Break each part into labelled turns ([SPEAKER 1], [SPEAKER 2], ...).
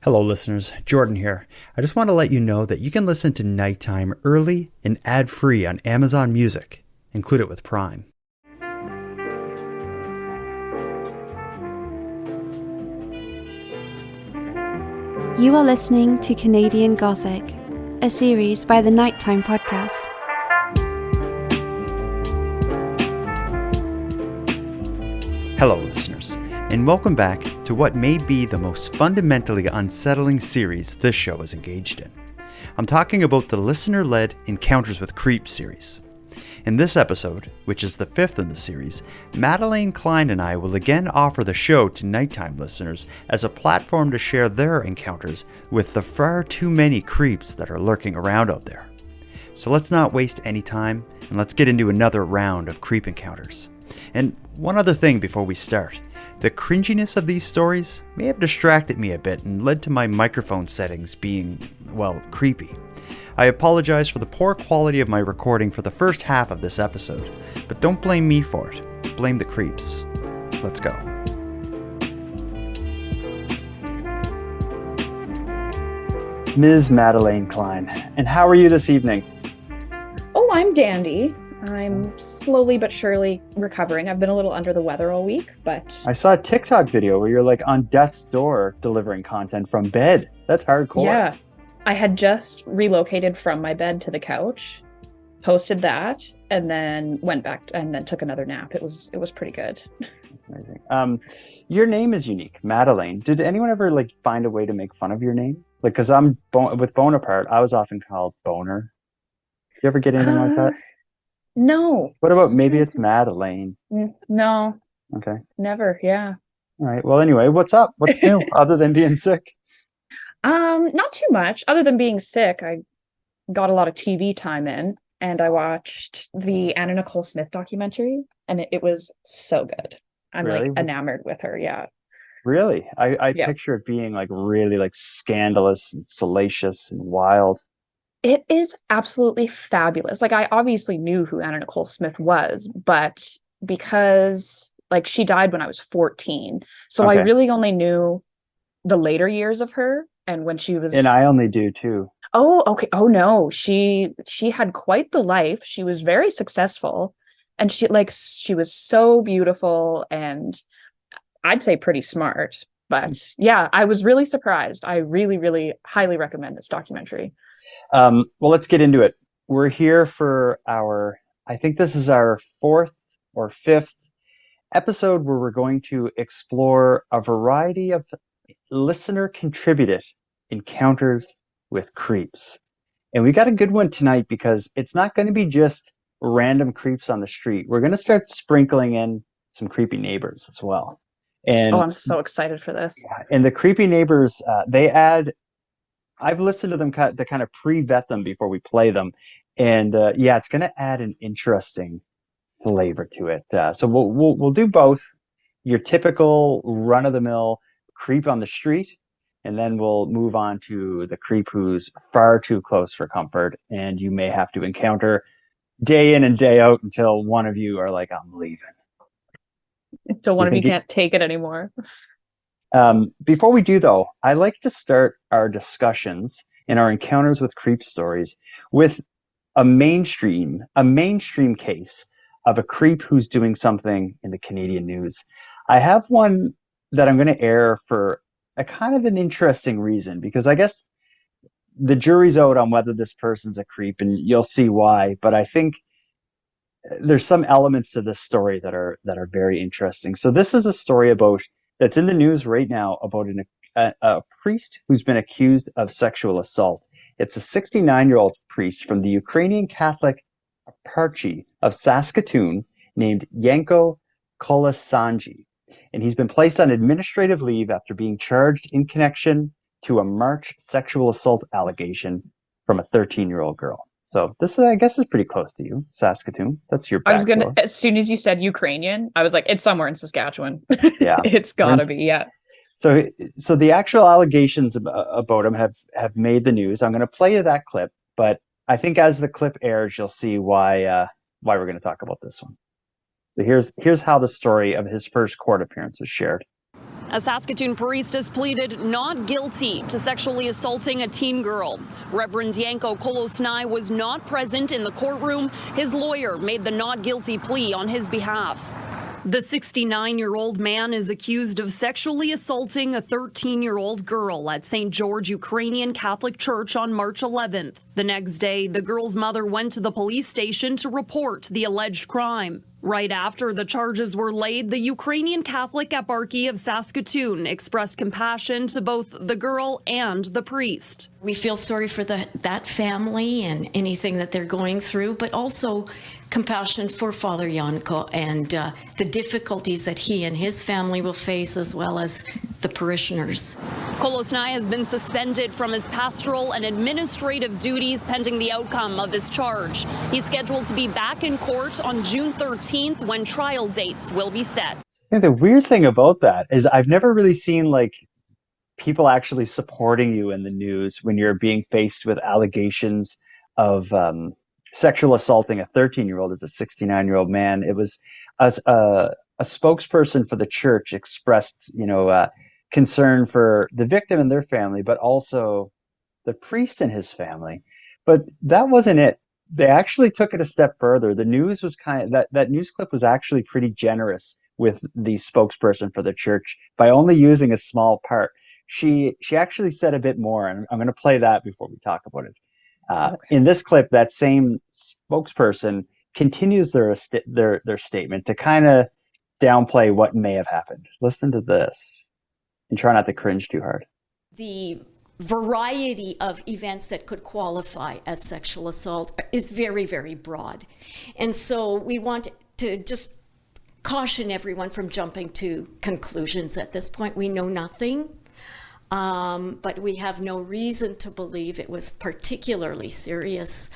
[SPEAKER 1] Hello listeners, Jordan here. I just want to let you know that you can listen to Nighttime early and ad-free on Amazon Music. Include it with Prime.
[SPEAKER 2] You are listening to Canadian Gothic, a series by the Nighttime Podcast.
[SPEAKER 1] Hello listeners, and welcome back to what may be the most fundamentally unsettling series this show is engaged in. I'm talking about the listener-led Encounters with Creeps series. In this episode, which is the fifth in the series, Madelayne Klein and I will again offer the show to nighttime listeners as a platform to share their encounters with the far too many creeps that are lurking around out there. So let's not waste any time, and let's get into another round of creep encounters. And one other thing before we start. The cringiness of these stories may have distracted me a bit and led to my microphone settings being, well, creepy. I apologize for the poor quality of my recording for the first half of this episode, but don't blame me for it. Blame the creeps. Let's go. Ms. Madelayne Klein, and how are you this evening?
[SPEAKER 3] Oh, I'm dandy. I'm slowly but surely recovering. I've been a little under the weather all week, but...
[SPEAKER 1] I saw a TikTok video where you're like on death's door delivering content from bed. That's hardcore.
[SPEAKER 3] Yeah. I had just relocated from my bed to the couch, posted that, and then went back and then took another nap. It was pretty good.
[SPEAKER 1] Amazing. Your name is unique, Madelayne. Did anyone ever find a way to make fun of your name? Because I'm with Bonaparte, I was often called Boner. Did you ever get anything like that?
[SPEAKER 3] No.
[SPEAKER 1] What about maybe it's Madelayne?
[SPEAKER 3] No.
[SPEAKER 1] Okay.
[SPEAKER 3] Never, yeah.
[SPEAKER 1] All right. Well, anyway, what's up? What's new other than being sick?
[SPEAKER 3] Not too much. Other than being sick, I got a lot of TV time in, and I watched the Anna Nicole Smith documentary, and it was so good. I'm
[SPEAKER 1] really?
[SPEAKER 3] Enamored with her, yeah.
[SPEAKER 1] Really? I
[SPEAKER 3] yeah.
[SPEAKER 1] picture it being really scandalous and salacious and wild.
[SPEAKER 3] It is absolutely fabulous. I obviously knew who Anna Nicole Smith was, but because she died when I was 14, so okay. I really only knew the later years of her and when she was.
[SPEAKER 1] And I only do too.
[SPEAKER 3] Oh, okay. Oh no, she had quite the life. She was very successful, and she was so beautiful, and I'd say pretty smart. But yeah, I was really surprised. I really, really highly recommend this documentary.
[SPEAKER 1] Well, let's get into it. We're here for I think this is our fourth or fifth episode where we're going to explore a variety of listener-contributed encounters with creeps. And we got a good one tonight because it's not going to be just random creeps on the street. We're going to start sprinkling in some creepy neighbors as well. And
[SPEAKER 3] I'm so excited for this.
[SPEAKER 1] And the creepy neighbors, they add... I've listened to them to kind of pre-vet them before we play them. And it's going to add an interesting flavor to it. So we'll do both. Your typical run-of-the-mill creep on the street, and then we'll move on to the creep who's far too close for comfort, and you may have to encounter day in and day out until one of you are like, I'm leaving.
[SPEAKER 3] Until one of you can't take it anymore.
[SPEAKER 1] Before we do, though, I like to start our discussions and our encounters with creep stories with a mainstream case of a creep who's doing something in the Canadian news. I have one that I'm going to air for a kind of an interesting reason, because I guess the jury's out on whether this person's a creep, and you'll see why. But I think there's some elements to this story that are very interesting. So this is a story that's in the news right now about a priest who's been accused of sexual assault. It's a 69-year-old priest from the Ukrainian Catholic Eparchy of Saskatoon named Yanko Kolosanji. And he's been placed on administrative leave after being charged in connection to a March sexual assault allegation from a 13-year-old girl. So this, I guess, is pretty close to you, Saskatoon. That's your back door.
[SPEAKER 3] As soon as you said Ukrainian, I was like, it's somewhere in Saskatchewan.
[SPEAKER 1] Yeah.
[SPEAKER 3] It's gotta be, yeah.
[SPEAKER 1] So the actual allegations about him have made the news. I'm going to play you that clip, but I think as the clip airs, you'll see why we're going to talk about this one. So here's how the story of his first court appearance was shared.
[SPEAKER 4] A Saskatoon priest has pleaded not guilty to sexually assaulting a teen girl. Reverend Yanko Kolosnai was not present in the courtroom. His lawyer made the not guilty plea on his behalf. The 69-year-old man is accused of sexually assaulting a 13-year-old girl at St. George Ukrainian Catholic Church on March 11th. The next day, the girl's mother went to the police station to report the alleged crime. Right after the charges were laid, the Ukrainian Catholic Eparchy of Saskatoon expressed compassion to both the girl and the priest.
[SPEAKER 5] We feel sorry for that family and anything that they're going through, but also compassion for Father Yanko and the difficulties that he and his family will face, as well as the parishioners.
[SPEAKER 4] Kolosnai has been suspended from his pastoral and administrative duties pending the outcome of his charge. He's scheduled to be back in court on June 13th when trial dates will be set.
[SPEAKER 1] Yeah, the weird thing about that is I've never really seen like people actually supporting you in the news when you're being faced with allegations of sexual assaulting a 13-year-old as a 69-year-old man. It was a spokesperson for the church expressed, concern for the victim and their family, but also the priest and his family. But that wasn't it. They actually took it a step further. The news was that news clip was actually pretty generous with the spokesperson for the church by only using a small part. She actually said a bit more, and I'm going to play that before we talk about it. Okay. In this clip, that same spokesperson continues their statement to kind of downplay what may have happened. Listen to this and try not to cringe too hard.
[SPEAKER 5] The variety of events that could qualify as sexual assault is very, very broad. And so we want to just caution everyone from jumping to conclusions at this point. We know nothing. But we have no reason to believe it was particularly serious.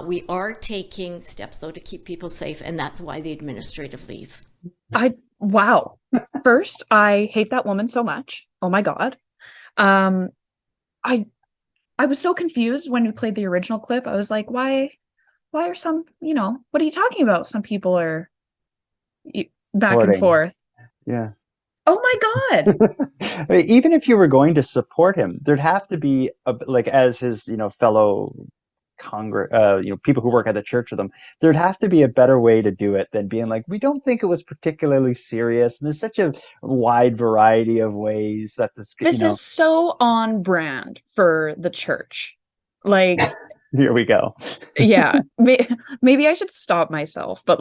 [SPEAKER 5] We are taking steps, though, to keep people safe, and that's why the administrative leave.
[SPEAKER 3] Wow. First, I hate that woman so much. Oh my God. I was so confused when we played the original clip. I was like, why are some, what are you talking about? Some people are back and forth.
[SPEAKER 1] Yeah.
[SPEAKER 3] Oh my God.
[SPEAKER 1] Even if you were going to support him, there'd have to be as his, fellow people who work at the church with them, there'd have to be a better way to do it than being like, we don't think it was particularly serious. And there's such a wide variety of ways that this
[SPEAKER 3] is so on brand for the church. Like,
[SPEAKER 1] here we go.
[SPEAKER 3] Yeah. Maybe I should stop myself, but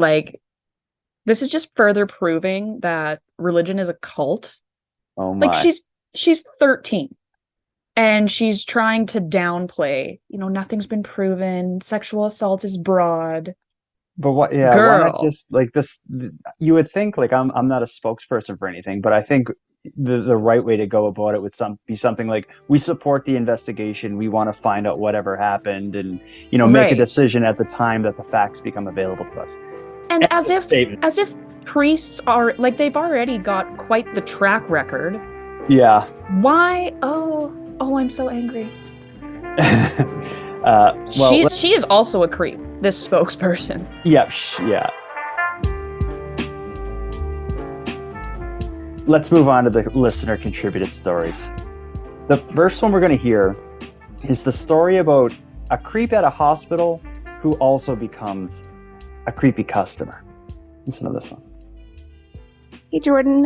[SPEAKER 3] this is just further proving that religion is a cult.
[SPEAKER 1] Oh my.
[SPEAKER 3] Like she's 13 and she's trying to downplay, nothing's been proven. Sexual assault is broad.
[SPEAKER 1] But what, yeah,
[SPEAKER 3] girl.
[SPEAKER 1] Why not just like this? You would think I'm not a spokesperson for anything, but I think the right way to go about it would be something like, we support the investigation. We want to find out whatever happened and, make a decision at the time that the facts become available to us.
[SPEAKER 3] And as if priests are they've already got quite the track record.
[SPEAKER 1] Yeah.
[SPEAKER 3] Why? Oh, I'm so angry. She is also a creep, this spokesperson.
[SPEAKER 1] Yeah. Yeah. Let's move on to the listener contributed stories. The first one we're going to hear is the story about a creep at a hospital who also becomes a creepy customer. Listen to this one.
[SPEAKER 6] Hey Jordan,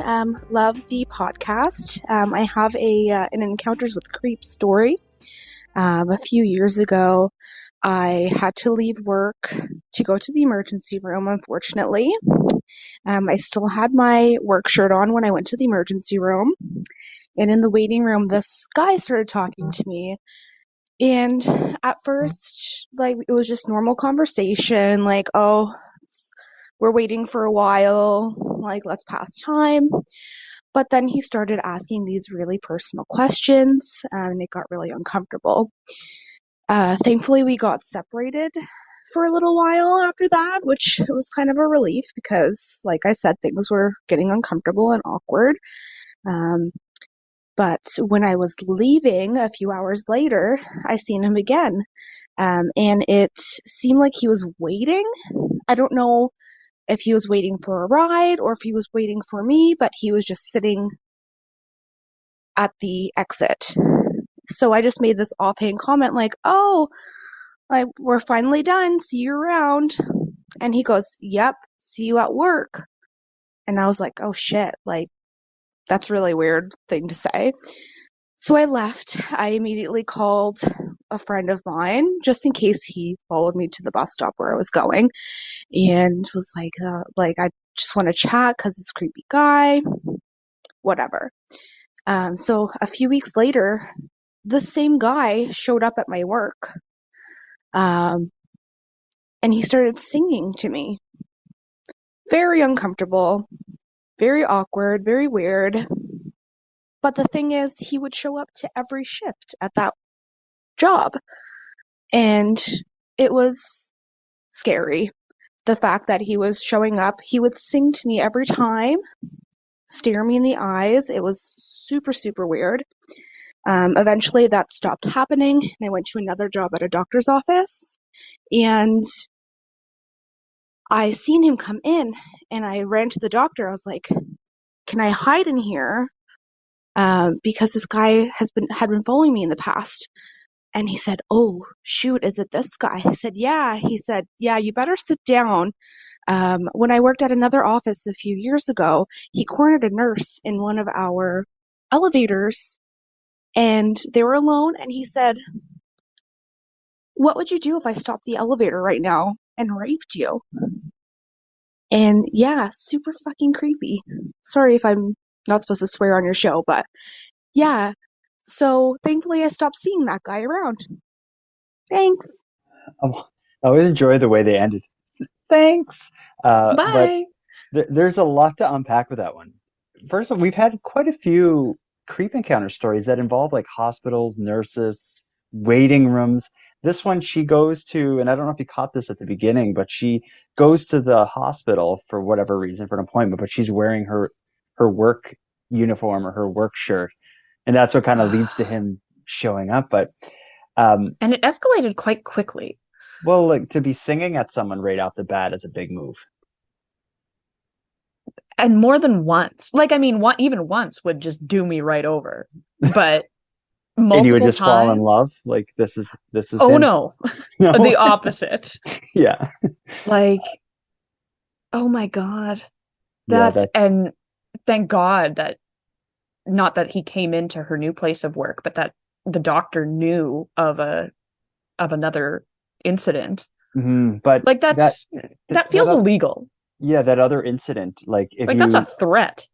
[SPEAKER 6] love the podcast. I have an Encounters with Creep story. A few years ago, I had to leave work to go to the emergency room, unfortunately. I still had my work shirt on when I went to the emergency room. And in the waiting room, this guy started talking to me. And at first, it was just normal conversation, we're waiting for a while, let's pass time. But then he started asking these really personal questions, and it got really uncomfortable. Thankfully, we got separated for a little while after that, which was kind of a relief because, like I said, things were getting uncomfortable and awkward. But when I was leaving a few hours later, I seen him again. And it seemed like he was waiting. I don't know if he was waiting for a ride or if he was waiting for me, but he was just sitting at the exit. So I just made this offhand comment like, oh, we're finally done. See you around. And he goes, yep, see you at work. And I was like, oh shit, like, that's a really weird thing to say. So I left. I immediately called a friend of mine just in case he followed me to the bus stop where I was going, and was like, I just want to chat because this creepy guy, whatever. So a few weeks later, the same guy showed up at my work, and he started singing to me. Very uncomfortable, very awkward, very weird. But the thing is, he would show up to every shift at that job. And it was scary. The fact that he was showing up, he would sing to me every time, stare me in the eyes. It was super, super weird. Eventually that stopped happening, and I went to another job at a doctor's office, and I seen him come in, and I ran to the doctor. I was like, can I hide in here? Because this guy had been following me in the past. And he said, oh, shoot, is it this guy? I said, yeah. He said, yeah, you better sit down. When I worked at another office a few years ago, he cornered a nurse in one of our elevators, and they were alone. And he said, what would you do if I stopped the elevator right now and raped you? And yeah, super fucking creepy. Sorry if I'm not supposed to swear on your show, but yeah. So thankfully I stopped seeing that guy around. Thanks.
[SPEAKER 1] I always enjoy the way they ended. Thanks. But
[SPEAKER 3] Bye.
[SPEAKER 1] there's a lot to unpack with that one. First of all, we've had quite a few creep encounter stories that involve like hospitals, nurses, waiting rooms. This one, she goes to, and I don't know if you caught this at the beginning, but she goes to the hospital for whatever reason for an appointment, but she's wearing her work uniform or her work shirt, and that's what kind of leads to him showing up. But
[SPEAKER 3] And it escalated quite quickly.
[SPEAKER 1] well, like to be singing at someone right out the bat is a big move.
[SPEAKER 3] And more than once. Like, I mean, even once would just do me right over. But
[SPEAKER 1] And you would
[SPEAKER 3] multiple
[SPEAKER 1] just fall in
[SPEAKER 3] times.
[SPEAKER 1] love. Like this is
[SPEAKER 3] Oh
[SPEAKER 1] him.
[SPEAKER 3] no.
[SPEAKER 1] No,
[SPEAKER 3] The opposite.
[SPEAKER 1] yeah,
[SPEAKER 3] Like, oh my God.
[SPEAKER 1] yeah.
[SPEAKER 3] And thank God that not that he came into her new place of work, but that the doctor knew of another incident.
[SPEAKER 1] But
[SPEAKER 3] Like
[SPEAKER 1] that
[SPEAKER 3] that
[SPEAKER 1] that
[SPEAKER 3] feels illegal.
[SPEAKER 1] yeah, that other incident. Like if
[SPEAKER 3] Like that's a
[SPEAKER 1] you,
[SPEAKER 3] threat.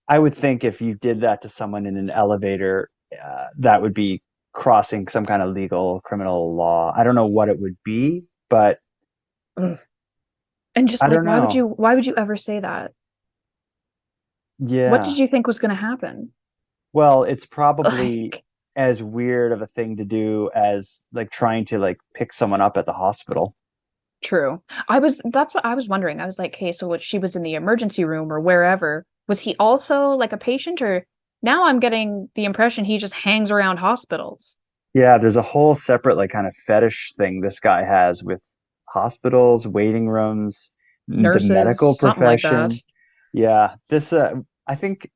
[SPEAKER 1] I would think if you did that to someone in an elevator, that would be crossing some kind of legal criminal law. I don't know what it would be, but
[SPEAKER 3] Ugh. And just
[SPEAKER 1] I
[SPEAKER 3] like
[SPEAKER 1] don't know.
[SPEAKER 3] why would you ever say that? What
[SPEAKER 1] Yeah.
[SPEAKER 3] did you think was going to happen?
[SPEAKER 1] Well, it's probably
[SPEAKER 3] Like,
[SPEAKER 1] as weird of a thing to do as like trying to like pick someone up at the hospital.
[SPEAKER 3] true. That's what I was wondering. I was like, hey, so what, she was in the emergency room or wherever. Was he also like a patient, or now I'm getting the impression he just hangs around hospitals?
[SPEAKER 1] Yeah, there's a whole separate like kind of fetish thing this guy has with hospitals, waiting rooms, the
[SPEAKER 3] Nurses,
[SPEAKER 1] medical
[SPEAKER 3] something like that.
[SPEAKER 1] profession. Yeah, this I think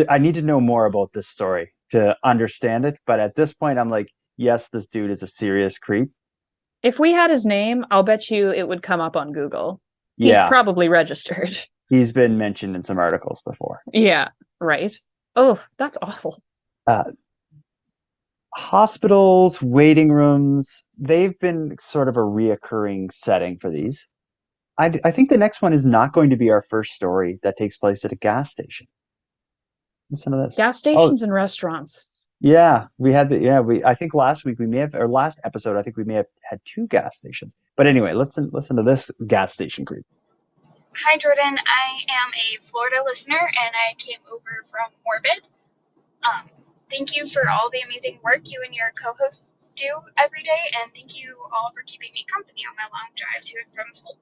[SPEAKER 1] I need to know more about this story to understand it, but at this point I'm like, yes, this dude is a serious creep.
[SPEAKER 3] If we had his name, I'll bet you it would come up on Google. He's
[SPEAKER 1] Yeah,
[SPEAKER 3] probably registered.
[SPEAKER 1] he's been mentioned in some articles before.
[SPEAKER 3] Yeah, right. Oh, that's awful.
[SPEAKER 1] Uh, Hospitals, waiting rooms, they've been sort of a reoccurring setting for these. I think the next one is not going to be our first story that takes place at a gas station. Listen to this.
[SPEAKER 3] Gas
[SPEAKER 1] Oh,
[SPEAKER 3] stations and restaurants.
[SPEAKER 1] yeah, we had the yeah, we I think last week we may have or last episode I think we may have had two gas stations. But anyway, listen to this gas station creep.
[SPEAKER 7] Hi, Jordan. I am a Florida listener and I came over from Morbid. Um, Thank you for all the amazing work you and your co hosts do every day, and thank you all for keeping me company on my long drive to and from school.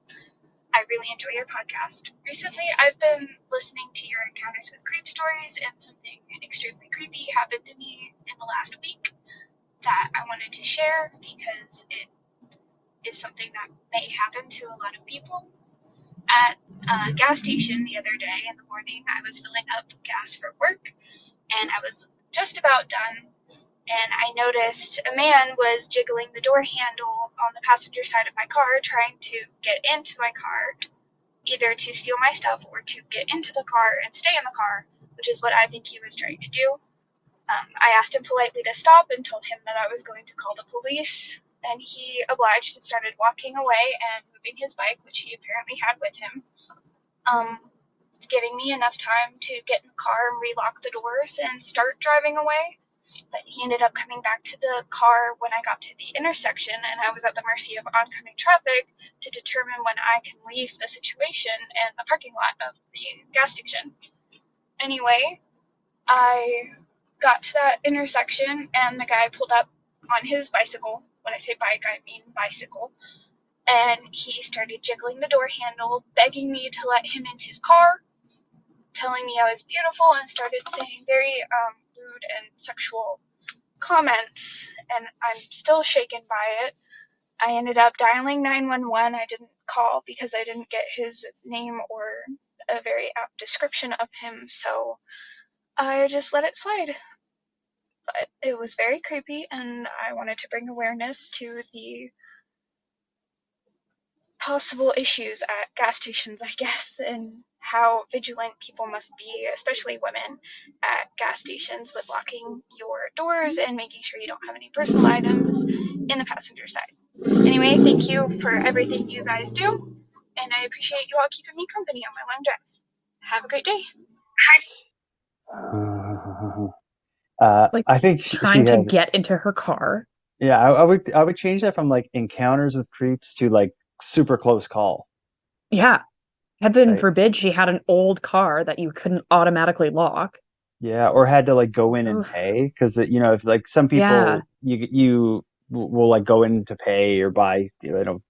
[SPEAKER 7] I really enjoy your podcast. Recently, I've been listening to your encounters with creep stories, and something extremely creepy happened to me in the last week that I wanted to share because it is something that may happen to a lot of people. At a gas station the other day in the morning, I was filling up gas for work, and I was just about done, and I noticed a man was jiggling the door handle on the passenger side of my car, trying to get into my car, either to steal my stuff or to get into the car and stay in the car, which is what I think he was trying to do. I asked him politely to stop and told him that I was going to call the police, and he obliged and started walking away and moving his bike, which he apparently had with him, giving me enough time to get in the car and relock the doors and start driving away. But he ended up coming back to the car when I got to the intersection, and I was at the mercy of oncoming traffic to determine when I can leave the situation and the parking lot of the gas station. Anyway, I got to that intersection, and the guy pulled up on his bicycle. When I say bike, I mean bicycle. And he started jiggling the door handle, begging me to let him in his car, telling me I was beautiful, and started saying very rude and sexual comments, and I'm still shaken by it. I ended up dialing 911. I didn't call because I didn't get his name or a very apt description of him, so I just let it slide. But it was very creepy, and I wanted to bring awareness to the possible issues at gas stations, I guess, and how vigilant people must be, especially women, at gas stations with locking your doors and making sure you don't have any personal items in the passenger side. Anyway, thank you for everything you guys do, and I appreciate you all keeping me company on my long drive. Have a great day.
[SPEAKER 3] Like,
[SPEAKER 1] I think
[SPEAKER 3] trying
[SPEAKER 1] she
[SPEAKER 3] to
[SPEAKER 1] had.
[SPEAKER 3] get into her car.
[SPEAKER 1] Yeah, I would change that from like encounters with creeps to like super close call.
[SPEAKER 3] Yeah. Heaven
[SPEAKER 1] Right?
[SPEAKER 3] forbid she had an old car that you couldn't automatically lock.
[SPEAKER 1] Yeah, or had to like go in and
[SPEAKER 3] Ugh.
[SPEAKER 1] pay because if like some
[SPEAKER 3] Yeah.
[SPEAKER 1] people you will like go in to pay or buy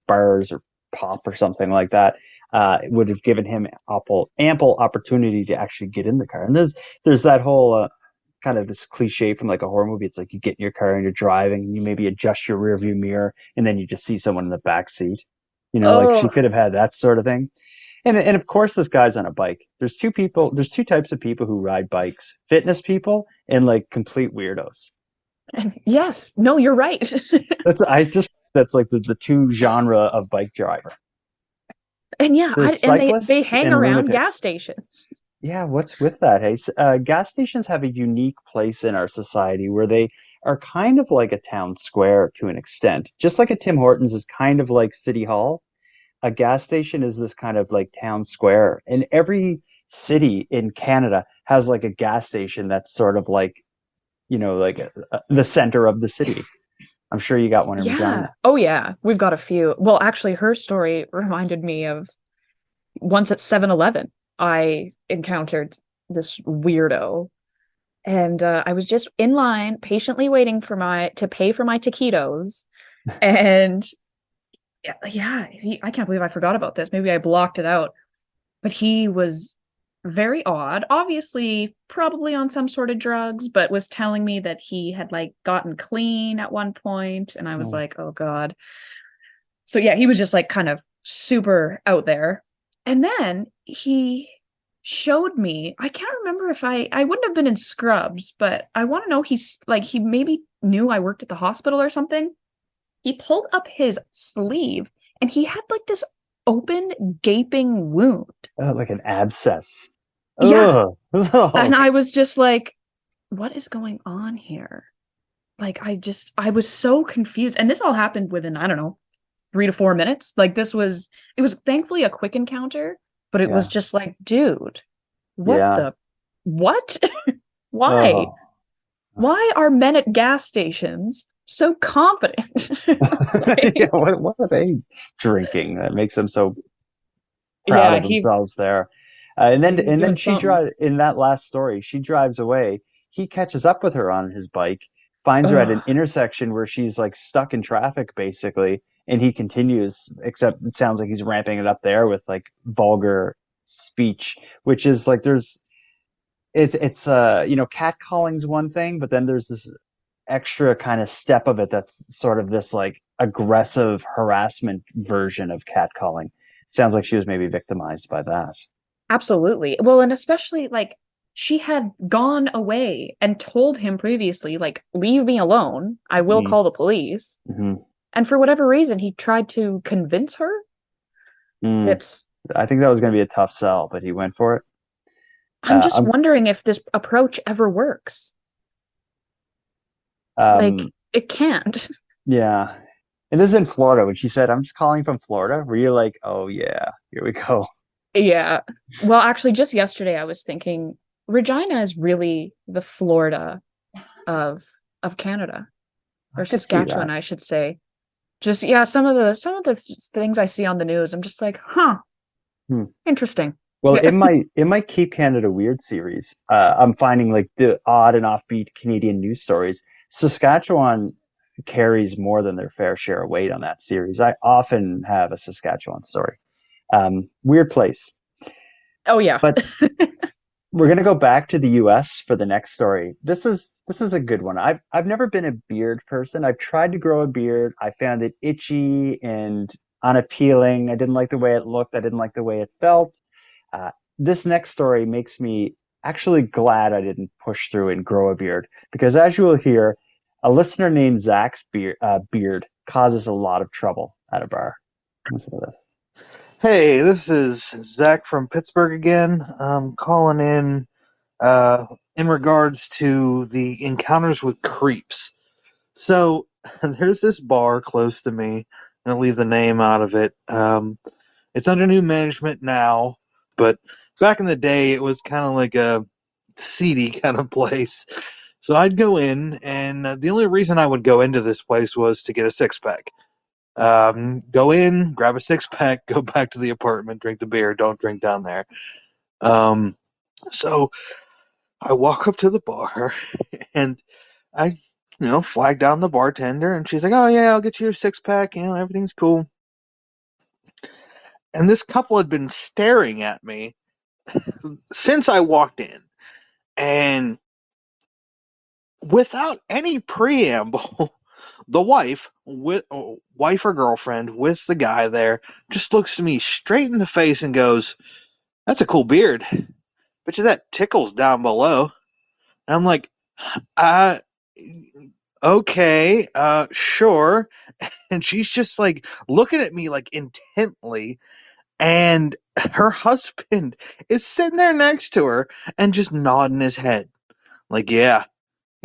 [SPEAKER 1] bars or pop or something like that. It would have given him ample opportunity to actually get in the car. And there's that whole kind of this cliche from like a horror movie. It's like you get in your car and you're driving, and you maybe adjust your rear view mirror, and then you just see someone in the back seat. Like she
[SPEAKER 3] Oh,
[SPEAKER 1] could have had that sort of thing. And of course, this guy's on a bike. There's two people. There's two types of people who ride bikes: fitness people and like complete weirdos.
[SPEAKER 3] yes. No, you're right.
[SPEAKER 1] That's like the two genre of bike driver.
[SPEAKER 3] And yeah,
[SPEAKER 1] There's
[SPEAKER 3] they
[SPEAKER 1] cyclists
[SPEAKER 3] hang
[SPEAKER 1] and
[SPEAKER 3] around gas
[SPEAKER 1] lunatics.
[SPEAKER 3] stations.
[SPEAKER 1] Yeah, what's with that? Hey, gas stations have a unique place in our society where they are kind of like a town square to an extent. Just like a Tim Hortons is kind of like City Hall, a gas station is this kind of like town square. And every city in Canada has like a gas station that's sort of like, like the center of the city. I'm sure you got one in
[SPEAKER 3] Yeah.
[SPEAKER 1] Regina.
[SPEAKER 3] Oh yeah. We've got a few. Well, actually, her story reminded me of once at 7-Eleven, I encountered this weirdo. And I was just in line, patiently waiting to pay for my taquitos. And yeah, I can't believe I forgot about this. Maybe I blocked it out. But he was very odd. Obviously, probably on some sort of drugs, but was telling me that he had like gotten clean at one point, and I was
[SPEAKER 1] Oh,
[SPEAKER 3] like, "Oh God." So yeah, he was just like kind of super out there. And then he showed me, I can't remember if I wouldn't have been in scrubs, but I want to know he maybe knew I worked at the hospital or something. He pulled up his sleeve and he had like this open gaping wound.
[SPEAKER 1] like an abscess.
[SPEAKER 3] Yeah.
[SPEAKER 1] Oh, oh,
[SPEAKER 3] And I was just like, what is going on here? Like, I was so confused. And this all happened within, I don't know, 3 to 4 minutes. Like, it was thankfully a quick encounter, but it was
[SPEAKER 1] yeah,
[SPEAKER 3] just like, dude,
[SPEAKER 1] yeah.
[SPEAKER 3] what? Why?
[SPEAKER 1] Oh.
[SPEAKER 3] Why are men at gas stations so confident?
[SPEAKER 1] Yeah,
[SPEAKER 3] Like,
[SPEAKER 1] what are they drinking that makes them so proud
[SPEAKER 3] yeah,
[SPEAKER 1] of themselves there?
[SPEAKER 3] he was
[SPEAKER 1] And then
[SPEAKER 3] doing
[SPEAKER 1] she
[SPEAKER 3] something.
[SPEAKER 1] drives in that last story. She drives away. He catches up with her on his bike, finds her at
[SPEAKER 3] Ugh.
[SPEAKER 1] an intersection where she's like stuck in traffic, basically, and he continues. Except it sounds like he's ramping it up there with like vulgar speech, which is like it's catcalling's one thing, but then there's this extra kind of step of it that's sort of this like aggressive harassment version of catcalling. Sounds like she was maybe victimized by that.
[SPEAKER 3] Absolutely. Well, and especially like she had gone away and told him previously, like, leave me alone. I will call the police.
[SPEAKER 1] Mm-hmm.
[SPEAKER 3] And for whatever reason, he tried to convince her. It's.
[SPEAKER 1] I think that was going to be a tough sell, but he went for it.
[SPEAKER 3] I'm just wondering if this approach ever works. Like, it can't.
[SPEAKER 1] Yeah. And this is in Florida. When she said, I'm just calling from Florida, were you like, oh, yeah, here we go?
[SPEAKER 3] Yeah. Well, actually, just yesterday I was thinking Regina is really the Florida of Canada, or Saskatchewan, I should say. Just some of the things I see on the news, I'm just like, interesting.
[SPEAKER 1] Well, it might keep Canada weird series. I'm finding like the odd and offbeat Canadian news stories. Saskatchewan carries more than their fair share of weight on that series. I often have a Saskatchewan story. Weird place.
[SPEAKER 3] Oh yeah.
[SPEAKER 1] But we're gonna go back to the US for the next story. This is a good one. I've never been a beard person. I've tried to grow a beard. I found it itchy and unappealing. I didn't like the way it looked. I didn't like the way it felt. This next story makes me actually glad I didn't push through and grow a beard, because as you will hear, a listener named Zach's beard causes a lot of trouble at a bar. Listen to this.
[SPEAKER 8] Hey, this is Zach from Pittsburgh again. I'm calling in regards to the encounters with creeps. So there's this bar close to me. I'm going to leave the name out of it. It's under new management now, but back in the day, it was kind of like a seedy kind of place. So I'd go in, and the only reason I would go into this place was to get a six-pack. Go in, grab a six-pack, go back to the apartment, drink the beer, don't drink down there. So I walk up to the bar, and I, flag down the bartender, and she's like, oh, yeah, I'll get you your six-pack, everything's cool. And this couple had been staring at me since I walked in, and without any preamble, the wife or girlfriend with the guy there just looks me straight in the face and goes, "That's a cool beard. Bet you that tickles down below." And I'm like, okay, sure. And she's just like looking at me like intently, and her husband is sitting there next to her and just nodding his head like, yeah,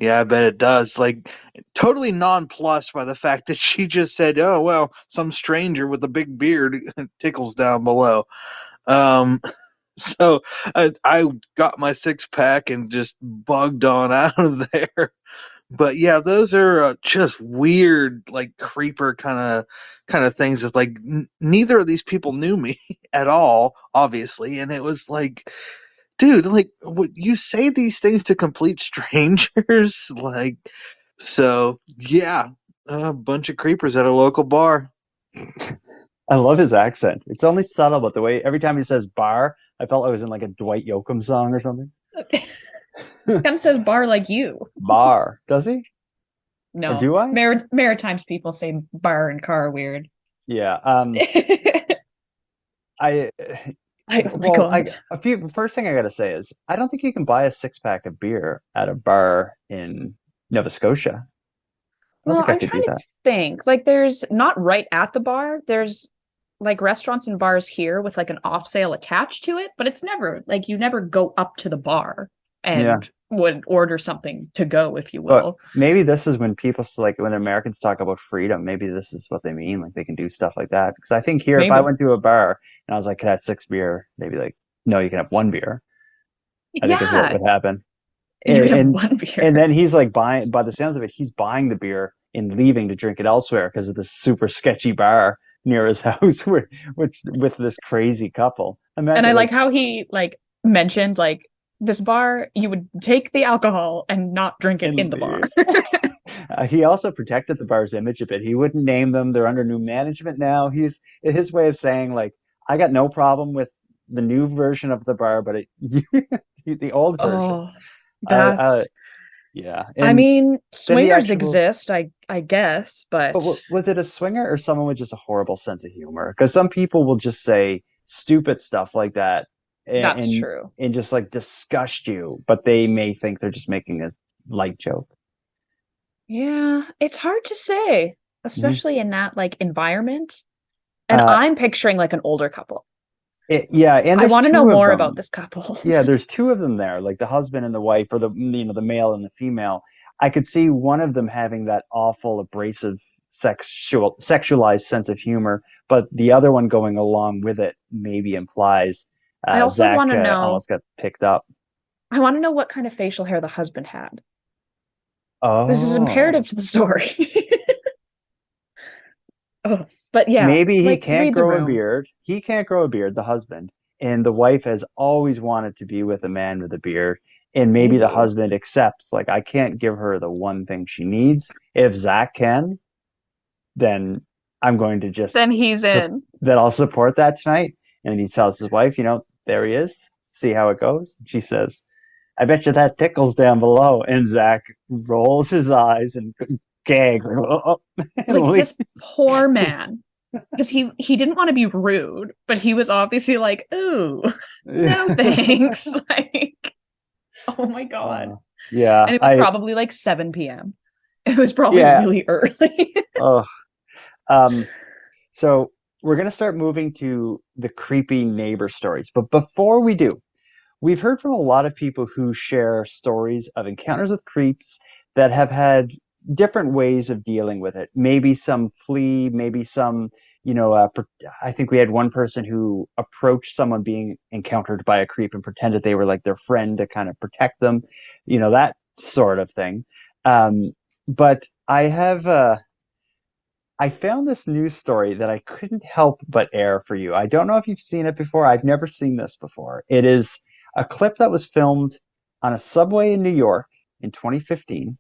[SPEAKER 8] I bet it does. Like, totally nonplussed by the fact that she just said, oh, well, some stranger with a big beard tickles down below. So I got my six-pack and just bugged on out of there. But yeah, those are just weird, like creeper kind of things. It's like neither of these people knew me at all, obviously, and it was like, dude, like, you say these things to complete strangers, like, so yeah, a bunch of creepers at a local bar.
[SPEAKER 1] I love his accent. It's only subtle, but the way every time he says bar, I felt I was in like a Dwight Yoakam song or something.
[SPEAKER 3] Kind of says bar like you.
[SPEAKER 1] Bar, does he?
[SPEAKER 3] No.
[SPEAKER 1] Or do I?
[SPEAKER 3] Maritimes people say bar and car weird.
[SPEAKER 1] Yeah. First thing I gotta say is I don't think you can buy a six-pack of beer at a bar in Nova Scotia.
[SPEAKER 3] Well, I'm trying to think. Like, there's not right at the bar. There's like restaurants and bars here with like an off sale attached to it, but it's never like you never go up to the bar and would order something to go, if you will.
[SPEAKER 1] But maybe this is when people like when Americans talk about freedom, maybe this is what they mean, like they can do stuff like that. Because I think here, if I went to a bar and I was like, "Can I have 6 beer?" Maybe like, "No, you can have 1 beer." I think is what would happen.
[SPEAKER 3] You can have 1 beer.
[SPEAKER 1] And then he's like buying, by the sounds of it, he's buying the beer and leaving to drink it elsewhere because of this super sketchy bar near his house with this crazy couple.
[SPEAKER 3] Imagine, and I like how he like mentioned like this bar, you would take the alcohol and not drink it in the bar.
[SPEAKER 1] He also protected the bar's image a bit. He wouldn't name them. They're under new management now. His way of saying like, I got no problem with the new version of the bar, but the old version.
[SPEAKER 3] That's
[SPEAKER 1] yeah.
[SPEAKER 3] I mean, swingers exist, I guess, but
[SPEAKER 1] was it a swinger or someone with just a horrible sense of humor? Because some people will just say stupid stuff like that
[SPEAKER 3] That's
[SPEAKER 1] and
[SPEAKER 3] true.
[SPEAKER 1] and just like disgust you, but they may think they're just making a light joke.
[SPEAKER 3] Yeah, it's hard to say,
[SPEAKER 1] Mhm.
[SPEAKER 3] especially in that like environment. And
[SPEAKER 1] Uh,
[SPEAKER 3] I'm picturing like an older couple.
[SPEAKER 1] yeah, and
[SPEAKER 3] I
[SPEAKER 1] there's
[SPEAKER 3] want to know
[SPEAKER 1] two of
[SPEAKER 3] more about
[SPEAKER 1] them.
[SPEAKER 3] this couple.
[SPEAKER 1] Yeah, there's two of them there, like the husband and the wife, or the male and the female. I could see one of them having that awful, abrasive, sexualized sense of humor, but the other one going along with it maybe implies
[SPEAKER 3] I also
[SPEAKER 1] Zach
[SPEAKER 3] want to know
[SPEAKER 1] almost got picked up.
[SPEAKER 3] I want to know what kind of facial hair the husband had. This is
[SPEAKER 1] Oh,
[SPEAKER 3] imperative to the story. Oh, but yeah,
[SPEAKER 1] maybe he
[SPEAKER 3] like
[SPEAKER 1] can't
[SPEAKER 3] read the
[SPEAKER 1] grow a
[SPEAKER 3] room.
[SPEAKER 1] beard. He can't grow a beard, the husband, and the wife has always wanted to be with a man with a beard. And maybe the
[SPEAKER 3] Maybe.
[SPEAKER 1] husband accepts, like, I can't give her the one thing she needs. If Zach can, then I'm going to just
[SPEAKER 3] Then he's in.
[SPEAKER 1] that I'll support that tonight. And he tells his wife, there he is. See how it goes. She says, I bet you that tickles down below. And Zach rolls his eyes and gags, like, and
[SPEAKER 3] Like this
[SPEAKER 1] leaves.
[SPEAKER 3] poor man. Because he didn't want to be rude, but he was obviously like, ooh, no thanks. Like, oh my God.
[SPEAKER 1] Yeah,
[SPEAKER 3] And it was probably like 7 p.m. It was probably
[SPEAKER 1] yeah.
[SPEAKER 3] really early.
[SPEAKER 1] Oh, so we're gonna start moving to the creepy neighbor stories. But before we do, we've heard from a lot of people who share stories of encounters with creeps that have had different ways of dealing with it. Maybe some flee, maybe some, I think we had one person who approached someone being encountered by a creep and pretended they were like their friend to kind of protect them, that sort of thing. But I found this news story that I couldn't help but air for you. I don't know if you've seen it before. I've never seen this before. It is a clip that was filmed on a subway in New York in 2015.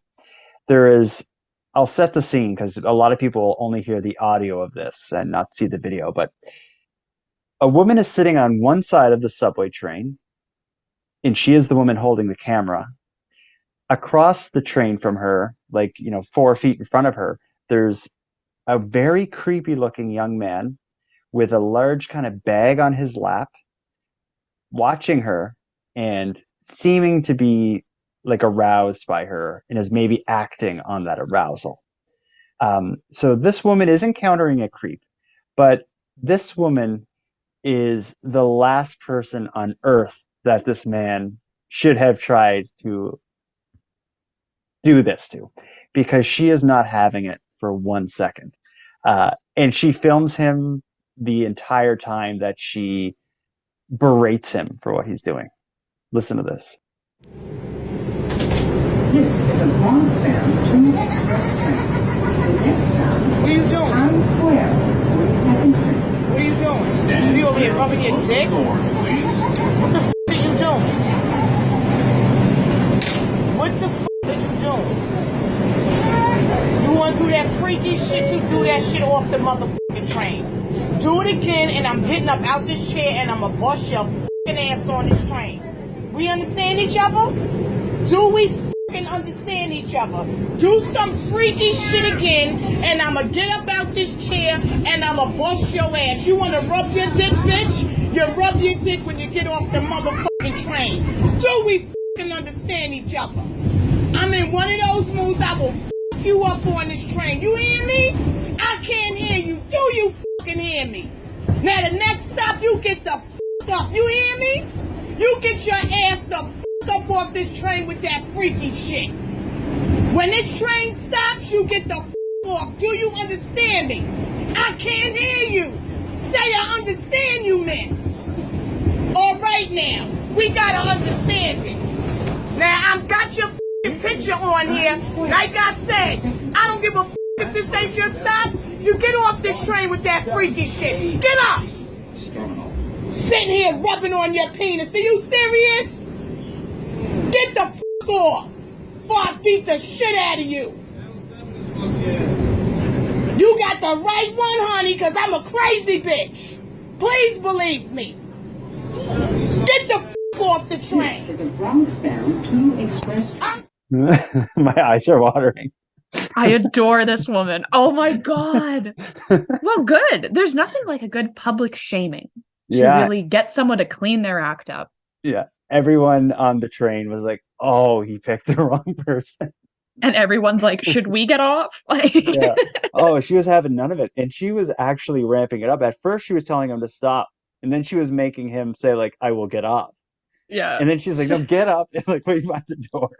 [SPEAKER 1] I'll set the scene because a lot of people will only hear the audio of this and not see the video, but a woman is sitting on one side of the subway train, and she is the woman holding the camera. Across the train from her, 4 feet in front of her, there's a very creepy looking young man with a large kind of bag on his lap, watching her and seeming to be like aroused by her and is maybe acting on that arousal. So this woman is encountering a creep, but this woman is the last person on earth that this man should have tried to do this to, because she is not having it for 1 second. And she films him the entire time that she berates him for what he's doing. Listen to this.
[SPEAKER 9] This is a northbound 2 express train. The next stop is
[SPEAKER 10] What are you doing?
[SPEAKER 9] Times Square, 42nd Street.
[SPEAKER 10] What are you doing? You over here rubbing your dick? What the f*** are you doing? What the f*** are you doing? You want to do that freaky shit? You do that shit off the motherfucking train. Do it again, and I'm getting up out this chair, and I'm gonna bust your fucking ass on this train. We understand each other? Do we fucking understand each other? Do some freaky shit again, and I'm gonna get up out this chair, and I'm gonna bust your ass. You wanna rub your dick, bitch? You rub your dick when you get off the motherfucking train. Do we fucking understand each other? I'm in one of those moods. I will fuck you up on this train. You hear me? I can't hear you. Do you fucking hear me? Now the next stop, you get the fuck up. You hear me? You get your ass the fuck up off this train with that freaky shit. When this train stops, you get the fuck off. Do you understand me? I can't hear you. Say I understand you, miss. All right now, we gotta understand it. Now I've got your picture on here. Like I said, I don't give a f if this ain't your stop. You get off this train with that freaky shit. Get up. Sitting here rubbing on your penis. Are you serious? Get the f off before I beat the shit out of you. You got the right one, honey, because I'm a crazy bitch. Please believe me. Get the f off the train.
[SPEAKER 9] This is a Bronx-bound 2 express train.
[SPEAKER 1] My eyes are watering.
[SPEAKER 3] I adore this woman. Oh my God. Well, good. There's nothing like a good public shaming. to
[SPEAKER 1] Yeah,
[SPEAKER 3] really get someone to clean their act up.
[SPEAKER 1] yeah. Everyone on the train was like, "Oh, he picked the wrong person."
[SPEAKER 3] And everyone's like, should we get off? Like,
[SPEAKER 1] Yeah. Oh, she was having none of it, and she was actually ramping it up. At first, she was telling him to stop, and then she was making him say like, "I will get off."
[SPEAKER 3] yeah.
[SPEAKER 1] And then she's like, "No, get up!" and like wait by the door.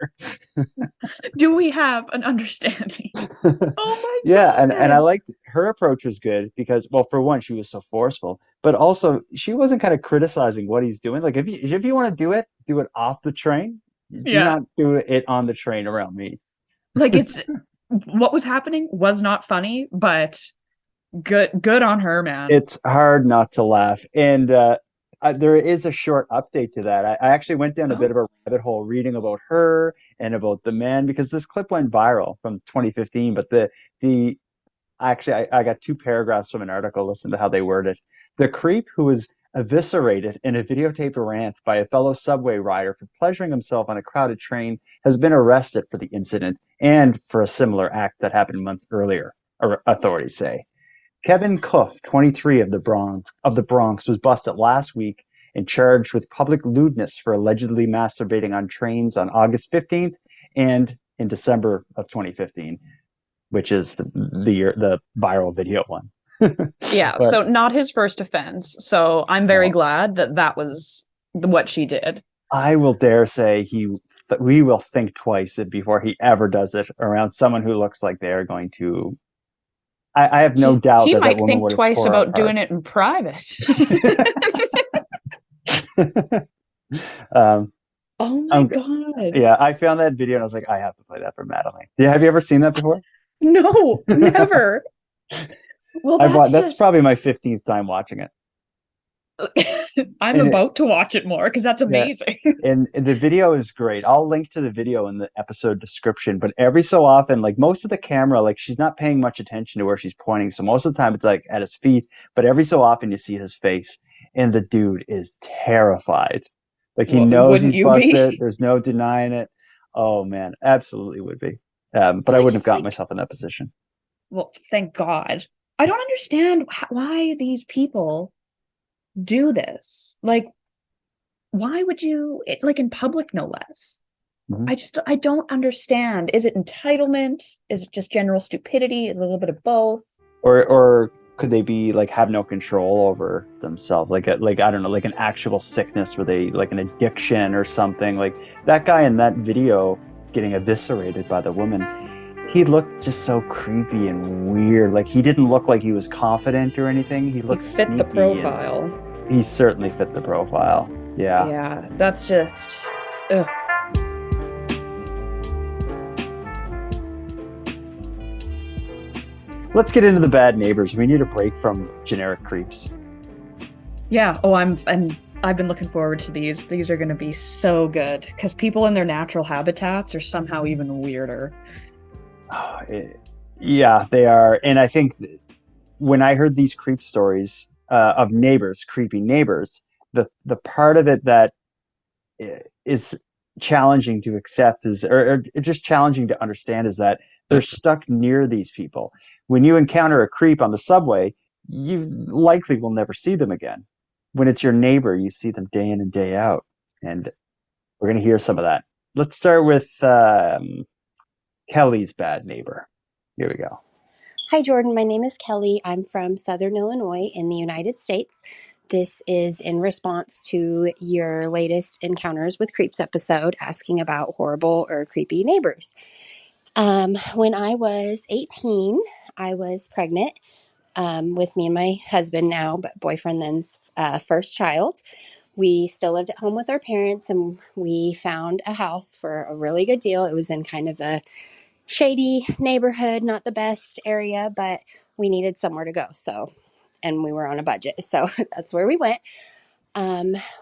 [SPEAKER 3] Do we have an understanding? Oh my
[SPEAKER 1] Yeah, and I
[SPEAKER 3] God.
[SPEAKER 1] liked her approach was good because, well, for one, she was so forceful, but also she wasn't kind of criticizing what he's doing. Like if you want to do it off the train. Do
[SPEAKER 3] Yeah.
[SPEAKER 1] not do it on the train around me.
[SPEAKER 3] Like it's what was happening was not funny, but good on her, man.
[SPEAKER 1] It's hard not to laugh, and there is a short update to that. I actually went down a bit
[SPEAKER 3] Oh,
[SPEAKER 1] of a rabbit hole reading about her and about the man because this clip went viral from 2015, but the actually, I got two paragraphs from an article. Listen to how they word it. The creep who was eviscerated in a videotaped rant by a fellow subway rider for pleasuring himself on a crowded train has been arrested for the incident and for a similar act that happened months earlier, authorities say. Kevin Cuff, 23 of the Bronx, was busted last week and charged with public lewdness for allegedly masturbating on trains on August 15th and in December of 2015, which is the viral video one.
[SPEAKER 3] yeah.
[SPEAKER 1] But
[SPEAKER 3] So not his first offense. So I'm very
[SPEAKER 1] no,
[SPEAKER 3] glad that that was what she did.
[SPEAKER 1] I will dare say we will think twice before he ever does it around someone who looks like they're going to. I have no doubt
[SPEAKER 3] He
[SPEAKER 1] that
[SPEAKER 3] might
[SPEAKER 1] woman
[SPEAKER 3] think
[SPEAKER 1] would have
[SPEAKER 3] twice
[SPEAKER 1] tore her
[SPEAKER 3] about
[SPEAKER 1] apart.
[SPEAKER 3] doing it in private.
[SPEAKER 1] um,
[SPEAKER 3] Oh my
[SPEAKER 1] I'm,
[SPEAKER 3] God.
[SPEAKER 1] yeah, I found that video and I was like, I have to play that for Madelayne. Yeah, have you ever seen that before?
[SPEAKER 3] No, never. Well,
[SPEAKER 1] That's probably my 15th time watching it.
[SPEAKER 3] I'm
[SPEAKER 1] And
[SPEAKER 3] about to watch it more because that's
[SPEAKER 1] yeah,
[SPEAKER 3] amazing.
[SPEAKER 1] and the video is great. I'll link to the video in the episode description. But every so often, like most of the camera, like she's not paying much attention to where she's pointing. So most of the time, it's like at his feet. But every so often, you see his face, and the dude is terrified. Like he knows
[SPEAKER 3] Wouldn't
[SPEAKER 1] he's
[SPEAKER 3] you
[SPEAKER 1] busted.
[SPEAKER 3] be?
[SPEAKER 1] There's no denying it. Oh man, absolutely would be. But
[SPEAKER 5] Well,
[SPEAKER 1] I
[SPEAKER 5] I
[SPEAKER 1] wouldn't have
[SPEAKER 5] just
[SPEAKER 1] gotten
[SPEAKER 5] think
[SPEAKER 1] myself in that position.
[SPEAKER 3] Well, thank God. I don't understand why these people do this. Like, why would you, like in public, no less?
[SPEAKER 1] Mhm.
[SPEAKER 3] I don't understand. Is it entitlement? Is it just general stupidity? Is it a little bit of both?
[SPEAKER 1] Or could they be like have no control over themselves, like I don't know, like an actual sickness where they like an addiction or something? Like that guy in that video getting eviscerated by the woman, he looked just so creepy and weird. Like he didn't look like he was confident or anything. He
[SPEAKER 3] He
[SPEAKER 1] looked
[SPEAKER 3] fit the
[SPEAKER 1] sneaky, and
[SPEAKER 3] profile.
[SPEAKER 1] he certainly fit the profile. Yeah.
[SPEAKER 3] Yeah, that's just, ugh.
[SPEAKER 1] Let's get into the bad neighbors. We need a break from generic creeps.
[SPEAKER 3] Yeah. Oh, I've been looking forward to these. These are going to be so good because people in their natural habitats are somehow even weirder.
[SPEAKER 1] Oh, yeah, they are. And I think when I heard these creep stories of neighbors, creepy neighbors, the part of it that is challenging to accept or just challenging to understand is that they're stuck near these people. When you encounter a creep on the subway, you likely will never see them again. When it's your neighbor, you see them day in and day out. And we're going to hear some of that. Let's start with Kelly's bad neighbor. Here we go.
[SPEAKER 11] Hi, Jordan. My name is Kelly. I'm from Southern Illinois in the United States. This is in response to your latest Encounters with Creeps episode asking about horrible or creepy neighbors. When I was 18, I was pregnant with me and my husband now, but boyfriend then's first child. We still lived at home with our parents, and we found a house for a really good deal. It was in kind of a shady neighborhood, not the best area, but we needed somewhere to go. So, and we were on a budget. So that's where we went.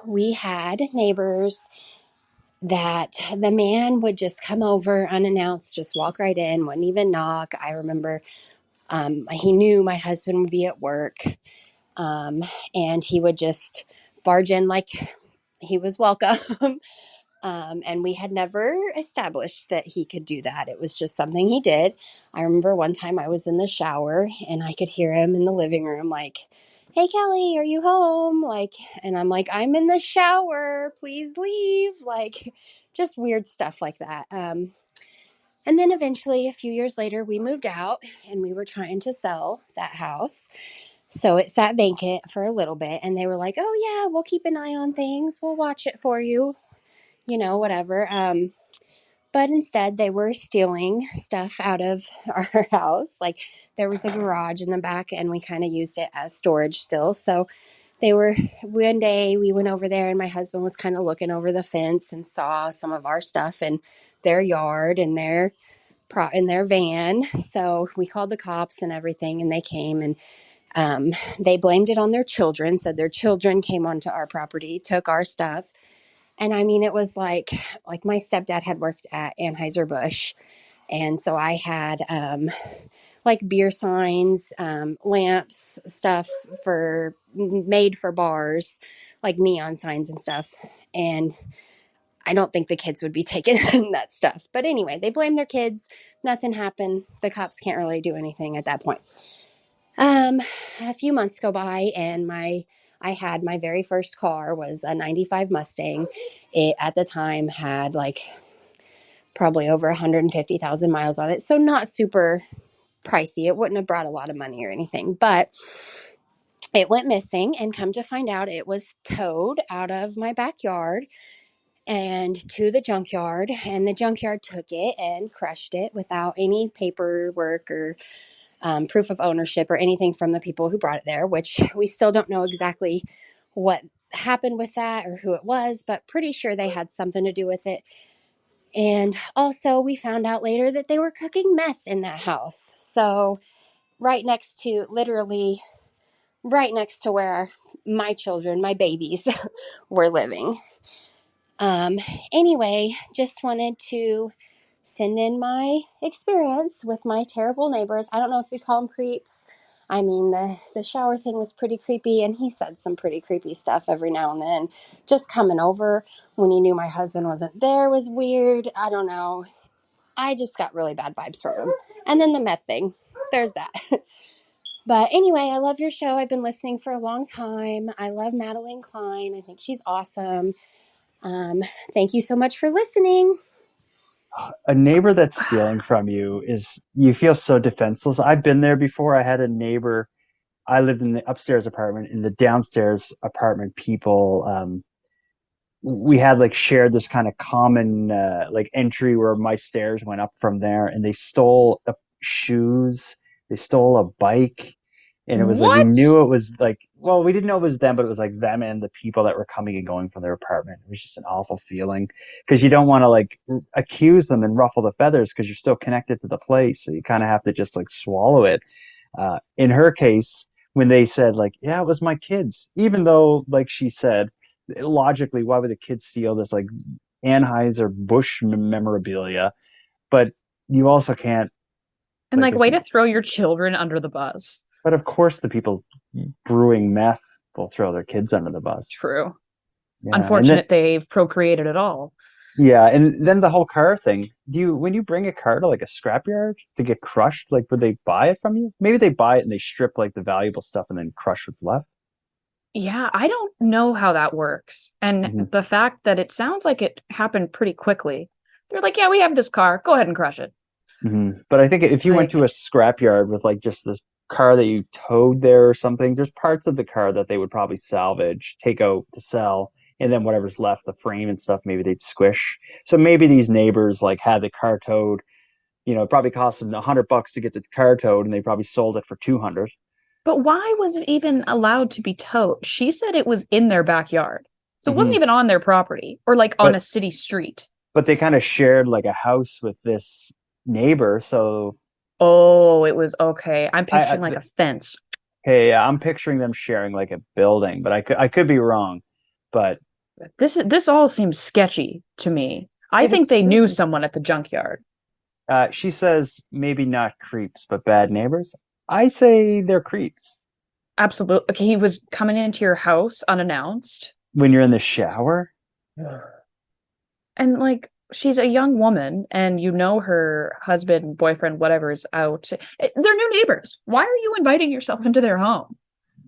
[SPEAKER 11] We had neighbors that the man would just come over unannounced, just walk right in, wouldn't even knock. I remember he knew my husband would be at work, and he would just barge in like he was welcome. And we had never established that he could do that. It was just something he did. I remember one time I was in the shower and I could hear him in the living room, like hey, Kelly, are you home? Like, and I'm like, I'm in the shower, please leave. Like, just weird stuff like that. And then eventually, a few years later, we moved out and we were trying to sell that house. So it sat vacant for a little bit, and they were like, oh, yeah, we'll keep an eye on things. We'll watch it for you, whatever. But instead, they were stealing stuff out of our house. Like, there was a garage in the back, and we kind of used it as storage still. So one day we went over there, and my husband was kind of looking over the fence and saw some of our stuff in their yard and in their van. So we called the cops and everything, and they came, and they blamed it on their children, said their children came onto our property, took our stuff. And I mean, it was like my stepdad had worked at Anheuser-Busch. And so I had like beer signs, lamps, stuff made for bars, like neon signs and stuff. And I don't think the kids would be taking that stuff. But anyway, they blame their kids. Nothing happened. The cops can't really do anything at that point. A few months go by, and I had my very first car was a 95 Mustang. It at the time had like probably over 150,000 miles on it. So not super pricey. It wouldn't have brought a lot of money or anything, but it went missing, and come to find out it was towed out of my backyard and to the junkyard, and the junkyard took it and crushed it without any paperwork or proof of ownership or anything from the people who brought it there, which we still don't know exactly what happened with that or who it was, but pretty sure they had something to do with it. And also we found out later that they were cooking meth in that house. So literally right next to where my children, my babies were living. Anyway, just wanted to send in my experience with my terrible neighbors. I don't know if we call them creeps. I mean, the shower thing was pretty creepy, and he said some pretty creepy stuff every now and then. Just coming over when he knew my husband wasn't there was weird. I don't know. I just got really bad vibes from him. And then the meth thing. There's that. But anyway, I love your show. I've been listening for a long time. I love Madelayne Klein. I think she's awesome. Thank you so much for listening.
[SPEAKER 1] A neighbor that's stealing from you you feel so defenseless. I've been there before. I had a neighbor. I lived in the upstairs apartment. In the downstairs apartment, people, we had like shared this kind of common like entry where my stairs went up from there, and they stole shoes. They stole a bike. And it was like, we
[SPEAKER 3] What?
[SPEAKER 1] knew it was like, well, we didn't know it was them, but it was like them and the people that were coming and going from their apartment. It was just an awful feeling because you don't want to like accuse them and ruffle the feathers because you're still connected to the place. So you kind of have to just like swallow it. In her case, when they said like, yeah, it was my kids, even though like she said, logically, why would the kids steal this like Anheuser-Busch memorabilia? But you also can't.
[SPEAKER 3] And like way to throw your children under the bus.
[SPEAKER 1] But of course, the people brewing meth will throw their kids under the bus.
[SPEAKER 3] True.
[SPEAKER 1] Yeah.
[SPEAKER 3] Unfortunate they've procreated at all.
[SPEAKER 1] Yeah, and then the whole car thing. When you bring a car to like a scrapyard to get crushed, like would they buy it from you? Maybe they buy it and they strip like the valuable stuff and then crush what's left.
[SPEAKER 3] Yeah, I don't know how that works. And the fact that it sounds like it happened pretty quickly. They're like, yeah, we have this car. Go ahead and crush it.
[SPEAKER 1] But I think if you went to a scrapyard with like just this car that you towed there or something, there's parts of the car that they would probably salvage, take out to sell, and then whatever's left, the frame and stuff, maybe they'd squish. So maybe these neighbors like had the car towed. It probably cost them $100 to get the car towed, and they probably sold it for 200.
[SPEAKER 3] But why was it even allowed to be towed? She said it was in their backyard. So it wasn't even on their property or like on a city street.
[SPEAKER 1] But they kind of shared like a house with this neighbor, so
[SPEAKER 3] oh, it was okay. I'm picturing like a fence.
[SPEAKER 1] Hey, I'm picturing them sharing like a building, but I could be wrong. But
[SPEAKER 3] this all seems sketchy to me. I think they knew someone at the junkyard.
[SPEAKER 1] She says maybe not creeps, but bad neighbors. I say they're creeps.
[SPEAKER 3] Absolutely. Okay, he was coming into your house unannounced.
[SPEAKER 1] When you're in the shower?
[SPEAKER 3] And like, she's a young woman and her husband, boyfriend, whatever is out. They're new neighbors. Why are you inviting yourself into their home?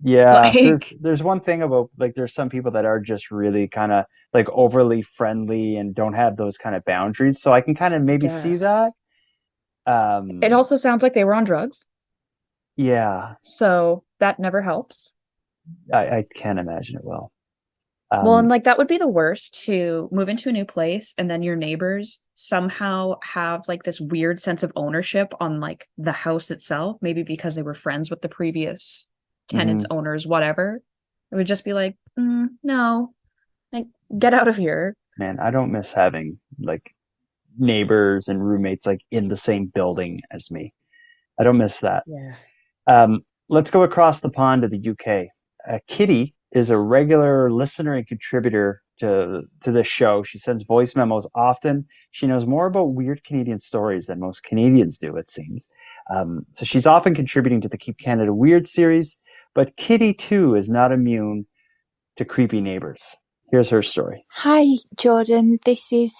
[SPEAKER 1] Yeah,
[SPEAKER 3] Like,
[SPEAKER 1] there's one thing about like there's some people that are just really kind of like overly friendly and don't have those kind of boundaries. So I can kind of
[SPEAKER 3] I
[SPEAKER 1] maybe see
[SPEAKER 3] guess.
[SPEAKER 1] that.
[SPEAKER 3] It
[SPEAKER 1] Um,
[SPEAKER 3] also sounds like they were on drugs,
[SPEAKER 1] yeah,
[SPEAKER 3] so that never helps.
[SPEAKER 1] I can't imagine it well.
[SPEAKER 3] Well, and
[SPEAKER 1] Um,
[SPEAKER 3] like that would be the worst to move into a new place and then your neighbors somehow have like this weird sense of ownership on like the house itself, maybe because they were friends with the previous tenants,
[SPEAKER 1] mhm.
[SPEAKER 3] owners, whatever. It would just be like, no, like get out of here.
[SPEAKER 1] Man, I don't miss having like neighbors and roommates like in the same building as me. I don't miss that.
[SPEAKER 3] Yeah.
[SPEAKER 1] Let's go across the pond to the UK. Kitty is a regular listener and contributor to this show. She sends voice memos often. She knows more about weird Canadian stories than most Canadians do, it seems. So she's often contributing to the Keep Canada Weird series, but Kitty too is not immune to creepy neighbors. Here's her story.
[SPEAKER 12] Hi, Jordan. This is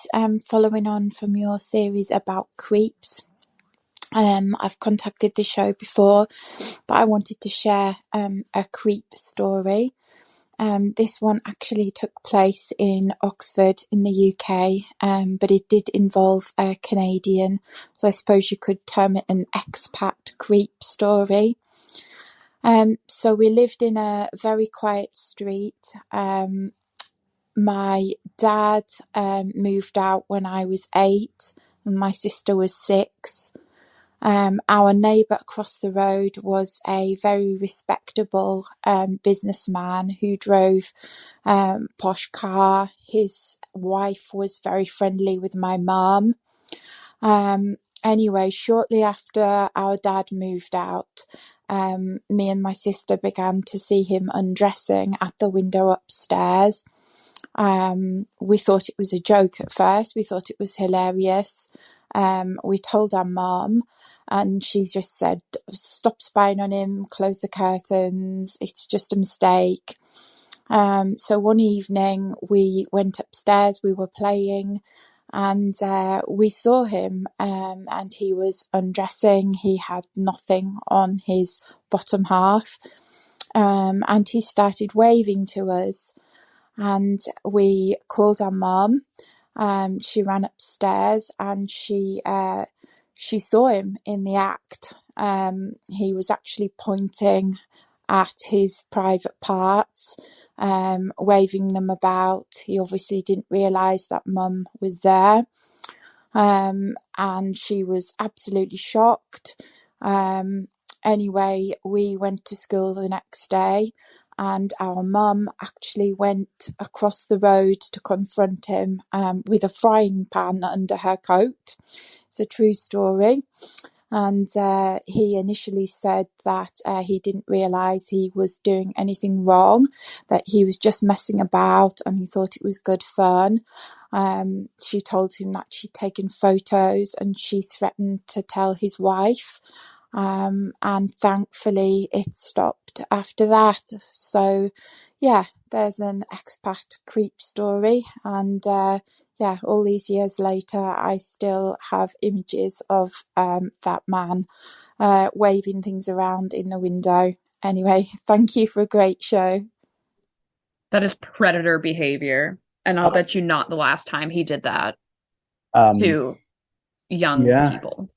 [SPEAKER 12] following on from your series about creeps. I've contacted the show before, but I wanted to share a creep story. This one actually took place in Oxford in the UK, but it did involve a Canadian, so I suppose you could term it an expat creep story. So we lived in a very quiet street. My dad moved out when I was 8 and my sister was 6. Our neighbour across the road was a very respectable businessman who drove posh car. His wife was very friendly with my mum. Anyway, shortly after our dad moved out, me and my sister began to see him undressing at the window upstairs. We thought it was a joke at first. We thought it was hilarious. We told our mum, and she just said, "Stop spying on him, close the curtains, it's just a mistake." So one evening we went upstairs, we were playing, and we saw him, and he was undressing. He had nothing on his bottom half, and he started waving to us. And we called our mum. She ran upstairs and she saw him in the act. He was actually pointing at his private parts, waving them about. He obviously didn't realise that mum was there. And she was absolutely shocked. Anyway, we went to school the next day, and our mum actually went across the road to confront him with a frying pan under her coat. It's a true story. And he initially said that he didn't realise he was doing anything wrong, that he was just messing about and he thought it was good fun. She told him that she'd taken photos and she threatened to tell his wife. And thankfully it stopped after that. So yeah, there's an expat creep story, and yeah, all these years later I still have images of that man waving things around in the window. Anyway, thank you for a great show.
[SPEAKER 3] That is predator behavior. And I'll bet you not the last time he did that
[SPEAKER 1] Um,
[SPEAKER 3] to young
[SPEAKER 1] yeah,
[SPEAKER 3] people.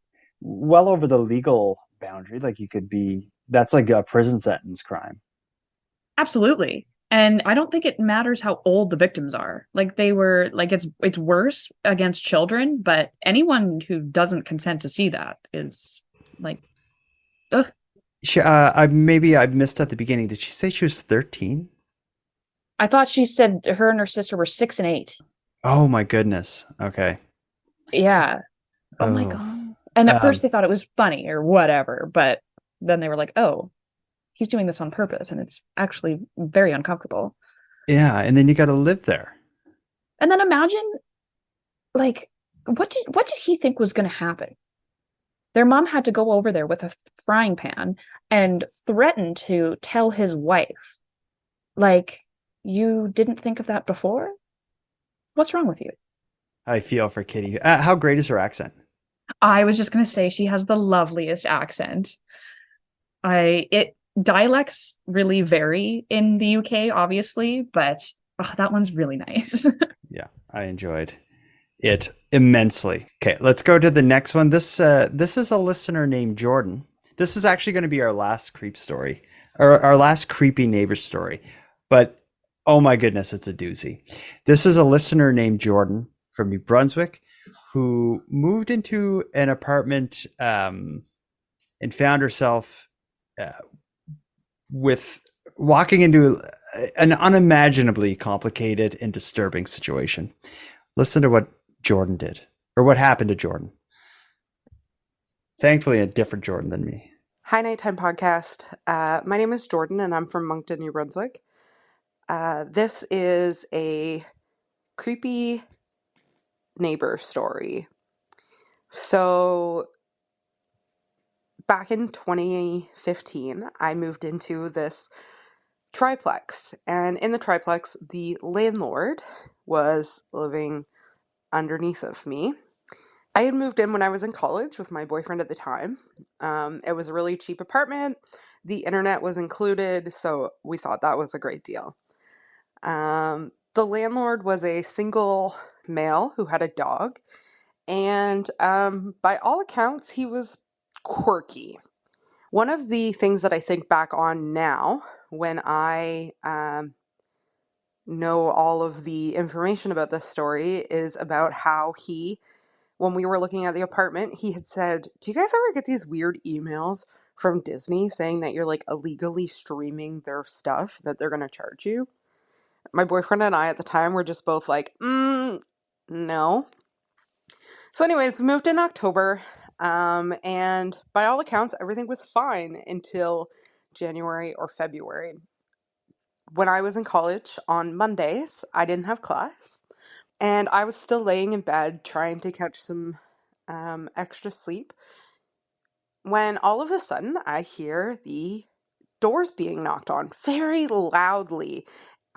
[SPEAKER 1] well over the legal boundary. Like you could be, that's like a prison sentence crime.
[SPEAKER 3] Absolutely. And I don't think it matters how old the victims are. Like they were like it's worse against children, but anyone who doesn't consent to see that is like ugh.
[SPEAKER 1] I maybe I missed at the beginning. Did she say she was 13?
[SPEAKER 3] I thought she said her and her sister were 6 and 8.
[SPEAKER 1] Oh my goodness. Okay.
[SPEAKER 3] Yeah. Oh my
[SPEAKER 1] Oh.
[SPEAKER 3] God. And at first
[SPEAKER 1] Um,
[SPEAKER 3] they thought it was funny or whatever, but then they were like, oh, he's doing this on purpose, and it's actually very uncomfortable.
[SPEAKER 1] yeah, and then you got to live there.
[SPEAKER 3] And then imagine, like, what did he think was going to happen? Their mom had to go over there with a frying pan and threaten to tell his wife. Like, you didn't think of that before? What's wrong with you?
[SPEAKER 1] I feel for Kitty. How great is her accent?
[SPEAKER 3] I was just going to say she has the loveliest accent. Dialects really vary in the UK, obviously, but that one's really nice.
[SPEAKER 1] Yeah, I enjoyed it immensely. Okay, let's go to the next one. This is a listener named Jordan. This is actually going to be our last creep story, or our last creepy neighbor story. But oh my goodness, it's a doozy. This is a listener named Jordan from New Brunswick who moved into an apartment and found herself with walking into an unimaginably complicated and disturbing situation. Listen to what Jordan did, or what happened to Jordan. Thankfully, a different Jordan than me.
[SPEAKER 13] Hi, Nighttime Podcast. My name is Jordan, and I'm from Moncton, New Brunswick. This is a creepy neighbor story. So, back in 2015, I moved into this triplex, and in the triplex, the landlord was living underneath of me. I had moved in when I was in college with my boyfriend at the time. It was a really cheap apartment. The internet was included, so we thought that was a great deal. The landlord was a single male who had a dog, and by all accounts, he was quirky. One of the things that I think back on now, when I know all of the information about this story, is about how when we were looking at the apartment, he had said, "Do you guys ever get these weird emails from Disney saying that you're like illegally streaming their stuff, that they're going to charge you?" My boyfriend and I at the time were just both like, no. So anyways, we moved in October, and by all accounts, everything was fine until January or February. When I was in college on Mondays, I didn't have class, and I was still laying in bed trying to catch some extra sleep when all of a sudden I hear the doors being knocked on very loudly.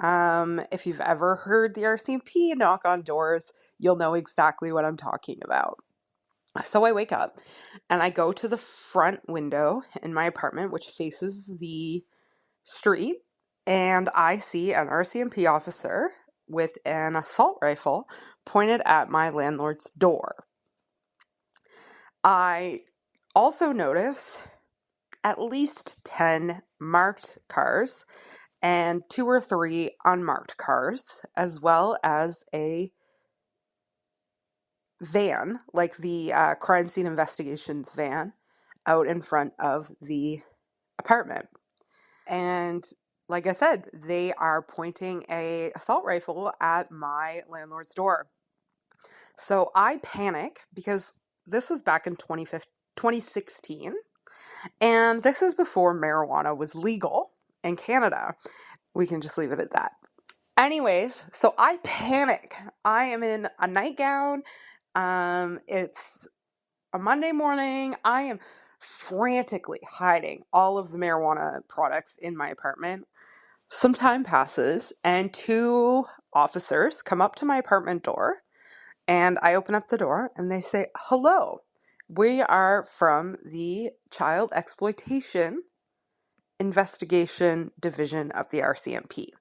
[SPEAKER 13] If you've ever heard the RCMP knock on doors, you'll know exactly what I'm talking about. So I wake up and I go to the front window in my apartment, which faces the street, and I see an RCMP officer with an assault rifle pointed at my landlord's door. I also notice at least 10 marked cars and 2 or 3 unmarked cars, as well as a van, like the crime scene investigations van, out in front of the apartment. And like I said, they are pointing a assault rifle at my landlord's door. So I panic because this was back in 2016, and this is before marijuana was legal in Canada. We can just leave it at that. Anyways, so I panic. I am in a nightgown. It's a Monday morning. I am frantically hiding all of the marijuana products in my apartment. Some time passes, and 2 officers come up to my apartment door, and I open up the door, and they say, "Hello, we are from the Child Exploitation Investigation Division of the RCMP.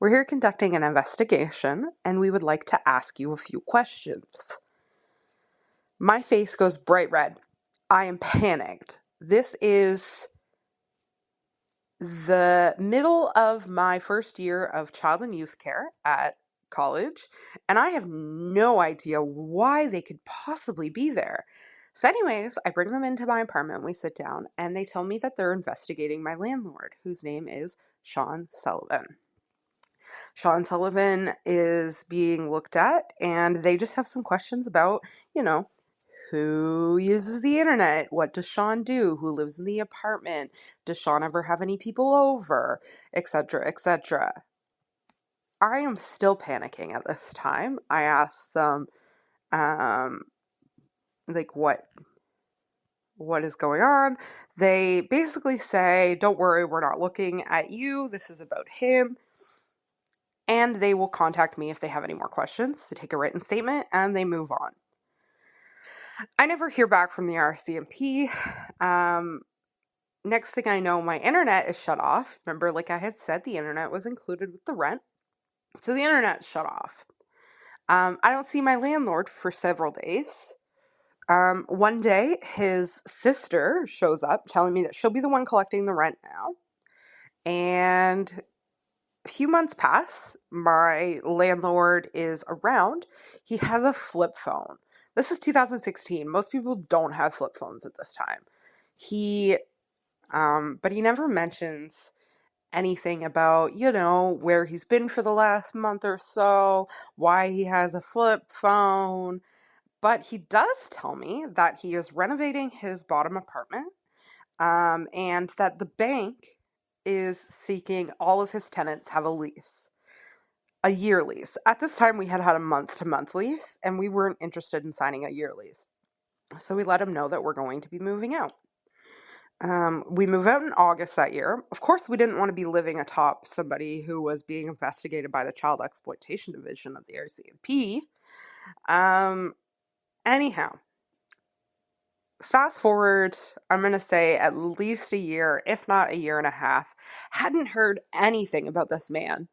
[SPEAKER 13] We're here conducting an investigation, and we would like to ask you a few questions." My face goes bright red. I am panicked. This is the middle of my first year of child and youth care at college, and I have no idea why they could possibly be there. So anyways, I bring them into my apartment, we sit down, and they tell me that they're investigating my landlord, whose name is Sean Sullivan. Sean Sullivan is being looked at, and they just have some questions about, who uses the internet? What does Sean do? Who lives in the apartment? Does Sean ever have any people over? Etc., etc. I am still panicking at this time. I ask them, what is going on? They basically say, "Don't worry, we're not looking at you. This is about him." And they will contact me if they have any more questions. They take a written statement and they move on. I never hear back from the RCMP. next thing I know, my internet is shut off. Remember, like I had said, the internet was included with the rent. So the internet's shut off. I don't see my landlord for several days. One day, his sister shows up telling me that she'll be the one collecting the rent now. And a few months pass. My landlord is around. He has a flip phone. This is 2016. Most people don't have flip phones at this time. But he never mentions anything about, where he's been for the last month or so, why he has a flip phone. But he does tell me that he is renovating his bottom apartment, and that the bank is seeking all of his tenants have a year lease. At this time, we had a month-to-month lease, and we weren't interested in signing a year lease. So we let him know that we're going to be moving out. We move out in August that year. Of course, we didn't want to be living atop somebody who was being investigated by the Child Exploitation Division of the RCMP. Anyhow, fast forward, I'm going to say at least a year, if not a year and a half. Hadn't heard anything about this man.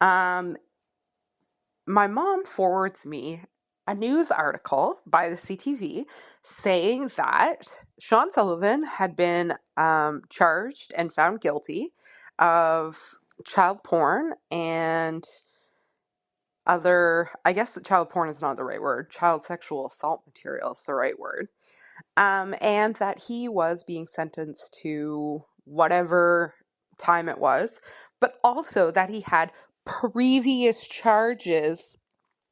[SPEAKER 13] My mom forwards me a news article by the CTV saying that Sean Sullivan had been charged and found guilty of child porn and I guess child porn is not the right word, child sexual assault material is the right word, and that he was being sentenced to whatever time it was, but also that he had previous charges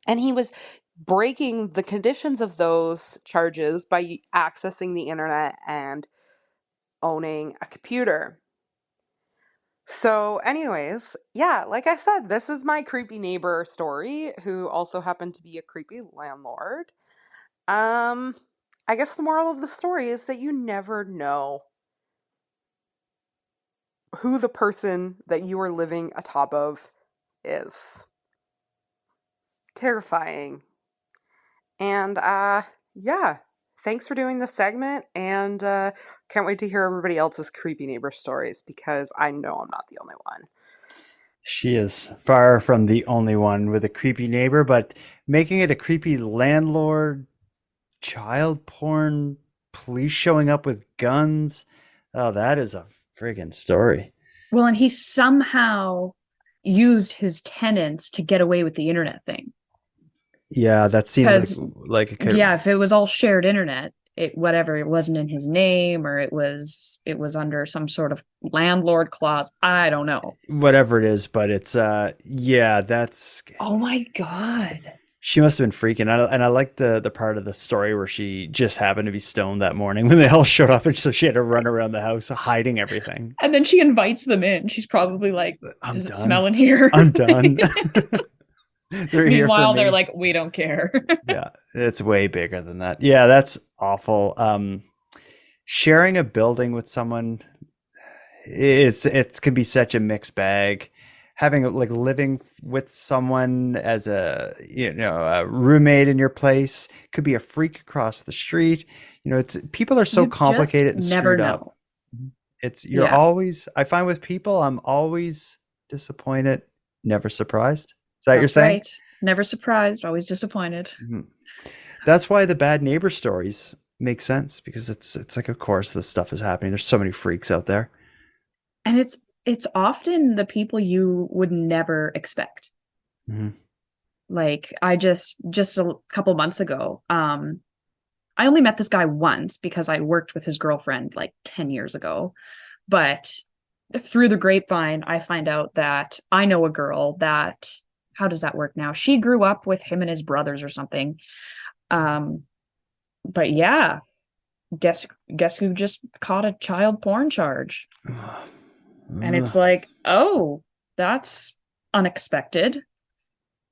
[SPEAKER 13] and he was breaking the conditions of those charges by accessing the internet and owning a computer. So anyways, yeah, like I said, this is my creepy neighbor story who also happened to be a creepy landlord. I guess the moral of the story is that you never know who the person that you are living atop of is. Terrifying. And yeah, thanks for doing this segment, and can't wait to hear everybody else's creepy neighbor stories because I know I'm not the only one.
[SPEAKER 1] She is far from the only one with a creepy neighbor, but making it a creepy landlord, child porn, police showing up with guns. Oh, that is a friggin' story.
[SPEAKER 3] Well, and he somehow used his tenants to get away with the internet thing.
[SPEAKER 1] Yeah, that seems like it could.
[SPEAKER 3] Yeah, if it was all shared internet, it wasn't in his name, or it was under some sort of landlord clause. I don't know.
[SPEAKER 1] Whatever it is, but it's yeah, that's.
[SPEAKER 3] Oh my God.
[SPEAKER 1] She must have been freaking out, and I like the part of the story where she just happened to be stoned that morning when they all showed up, and so she had to run around the house hiding everything.
[SPEAKER 3] And then she invites them in. She's probably like, "Does it smell in here?
[SPEAKER 1] I'm done."
[SPEAKER 3] Meanwhile, they're like, "We don't care."
[SPEAKER 1] Yeah, it's way bigger than that. Yeah, that's awful. Sharing a building with someone, it can be such a mixed bag. Having living with someone as a roommate in your place could be a freak across the street. It's people are so complicated and screwed up. You're always. I find with people, I'm always disappointed, never surprised. Is that what you're saying? Right.
[SPEAKER 3] Never surprised, always disappointed.
[SPEAKER 1] Mm-hmm. That's why the bad neighbor stories make sense, because it's like, of course, this stuff is happening. There's so many freaks out there,
[SPEAKER 3] and it's often the people you would never expect.
[SPEAKER 1] Mm-hmm.
[SPEAKER 3] Like I just a couple months ago, I only met this guy once because I worked with his girlfriend like 10 years ago, but through the grapevine, I find out that I know a girl that. How does that work now? She grew up with him and his brothers or something. But yeah, guess who just caught a child porn charge? And it's like, oh, that's unexpected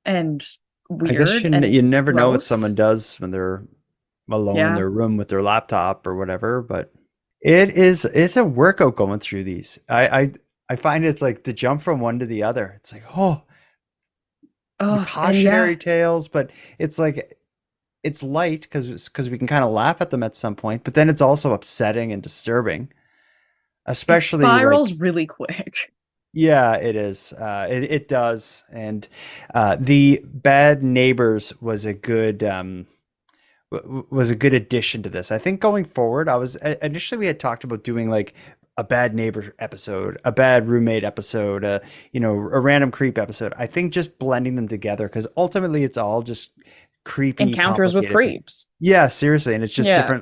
[SPEAKER 3] and weird.
[SPEAKER 1] I guess you never know what someone does when they're alone in their room with their laptop or whatever, but it's a workout going through these. I find it's like to jump from one to the other. It's like, cautionary tales, but it's like it's light because we can kind of laugh at them at some point, but then it's also upsetting and disturbing. especially
[SPEAKER 3] spirals really quick.
[SPEAKER 1] Yeah, it is. It does, and the Bad Neighbors was a good was a good addition to this. I think going forward, initially we had talked about doing like a bad neighbor episode, a bad roommate episode, a random creep episode. I think just blending them together because ultimately it's all just creepy
[SPEAKER 3] Encounters with
[SPEAKER 1] complicated
[SPEAKER 3] creeps.
[SPEAKER 1] Yeah, seriously, and it's just
[SPEAKER 3] Yeah.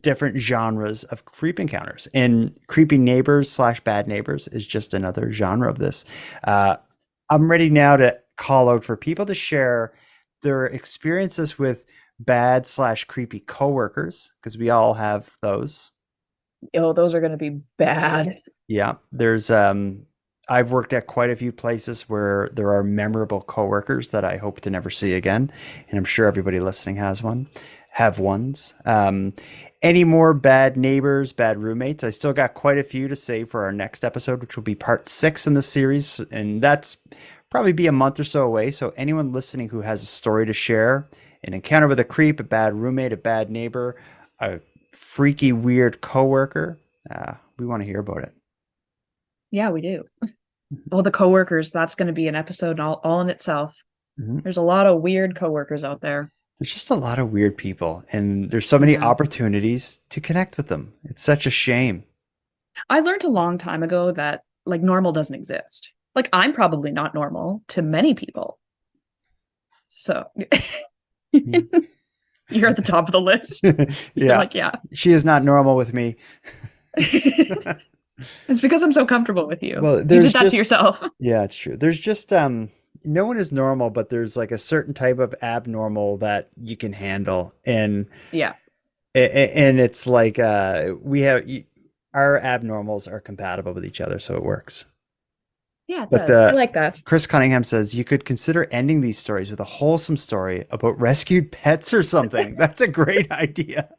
[SPEAKER 1] different genres of creep encounters. And creepy neighbors / bad neighbors is just another genre of this. I'm ready now to call out for people to share their experiences with bad / creepy coworkers, because we all have those.
[SPEAKER 3] Oh, those are going to be bad.
[SPEAKER 1] Yeah, there's I've worked at quite a few places where there are memorable coworkers that I hope to never see again, and I'm sure everybody listening have ones. Any more bad neighbors, bad roommates? I still got quite a few to save for our next episode, which will be part 6 in the series, and that's probably be a month or so away. So anyone listening who has a story to share, an encounter with a creep, a bad roommate, a bad neighbor, a freaky, weird coworker, we want to hear about it.
[SPEAKER 3] Yeah, we do. Well, the coworkers, that's going to be an episode all in itself.
[SPEAKER 1] Mm-hmm.
[SPEAKER 3] There's a lot of weird coworkers out there.
[SPEAKER 1] There's just a lot of weird people, and there's so many opportunities to connect with them. It's such a shame.
[SPEAKER 3] I learned a long time ago that like normal doesn't exist. Like I'm probably not normal to many people. So you're at the top of the list.
[SPEAKER 1] Yeah. She is not normal with me.
[SPEAKER 3] It's because I'm so comfortable with you.
[SPEAKER 1] Well,
[SPEAKER 3] you did that to yourself.
[SPEAKER 1] Yeah, it's true. There's just no one is normal, but there's like a certain type of abnormal that you can handle. And it's like we have our abnormals are compatible with each other, so it works.
[SPEAKER 3] Yeah, it does. I like that.
[SPEAKER 1] Chris Cunningham says you could consider ending these stories with a wholesome story about rescued pets or something. That's a great idea.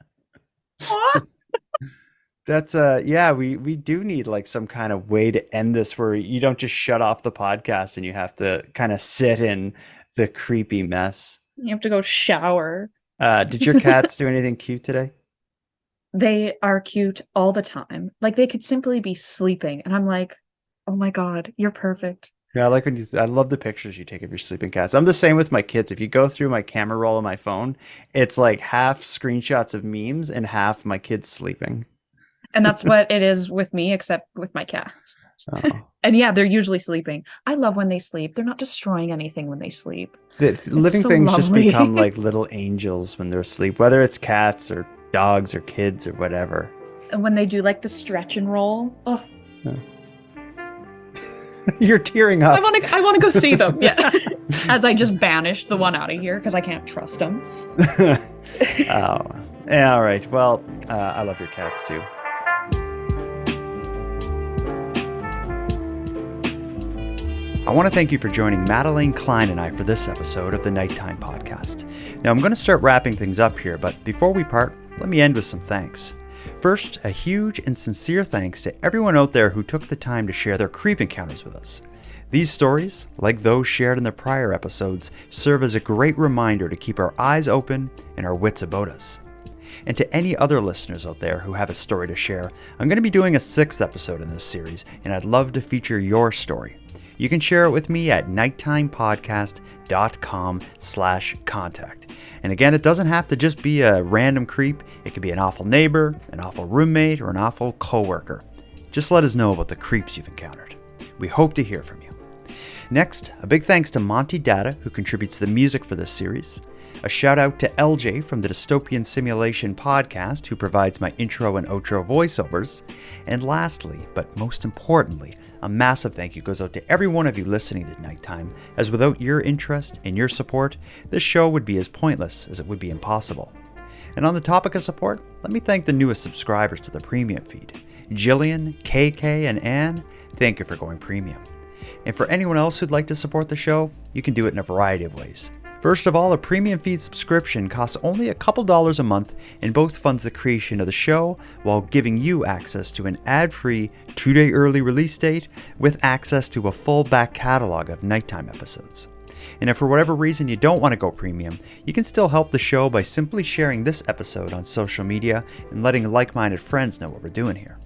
[SPEAKER 1] That's we do need like some kind of way to end this where you don't just shut off the podcast and you have to kind of sit in the creepy mess.
[SPEAKER 3] You have to go shower.
[SPEAKER 1] Did your cats do anything cute today?
[SPEAKER 3] They are cute all the time. Like they could simply be sleeping and I'm like, oh my God, you're perfect.
[SPEAKER 1] Yeah, I like I love the pictures you take of your sleeping cats. I'm the same with my kids. If you go through my camera roll on my phone, it's like half screenshots of memes and half my kids sleeping.
[SPEAKER 3] And that's what it is with me, except with my cats. Oh. And yeah, they're usually sleeping. I love when they sleep. They're not destroying anything when they sleep.
[SPEAKER 1] Living so things lovely. Just become like little angels when they're asleep, whether it's cats or dogs or kids or whatever.
[SPEAKER 3] And when they do like the stretch and roll, oh. Yeah.
[SPEAKER 1] You're tearing up.
[SPEAKER 3] I want to go see them. Yeah. As I just banish the one out of here because I can't trust them.
[SPEAKER 1] Oh. Yeah, all right. Well, I love your cats too. I want to thank you for joining Madelayne Klein and I for this episode of the Nighttime Podcast. Now, I'm going to start wrapping things up here, but before we part, let me end with some thanks. First, a huge and sincere thanks to everyone out there who took the time to share their creep encounters with us. These stories, like those shared in the prior episodes, serve as a great reminder to keep our eyes open and our wits about us. And to any other listeners out there who have a story to share, I'm going to be doing a 6th episode in this series, and I'd love to feature your story. You can share it with me at nighttimepodcast.com/contact. And again, it doesn't have to just be a random creep. It could be an awful neighbor, an awful roommate, or an awful coworker. Just let us know about the creeps you've encountered. We hope to hear from you. Next, a big thanks to Monty Datta, who contributes the music for this series. A shout out to LJ from the Dystopian Simulation podcast, who provides my intro and outro voiceovers. And lastly, but most importantly, a massive thank you goes out to every one of you listening to Nighttime, as without your interest and your support, this show would be as pointless as it would be impossible. And on the topic of support, let me thank the newest subscribers to the premium feed. Jillian, KK, and Anne, thank you for going premium. And for anyone else who'd like to support the show, you can do it in a variety of ways. First of all, a premium feed subscription costs only a couple dollars a month and both funds the creation of the show while giving you access to an ad-free 2-day early release date with access to a full back catalog of Nighttime episodes. And if for whatever reason you don't want to go premium, you can still help the show by simply sharing this episode on social media and letting like-minded friends know what we're doing here.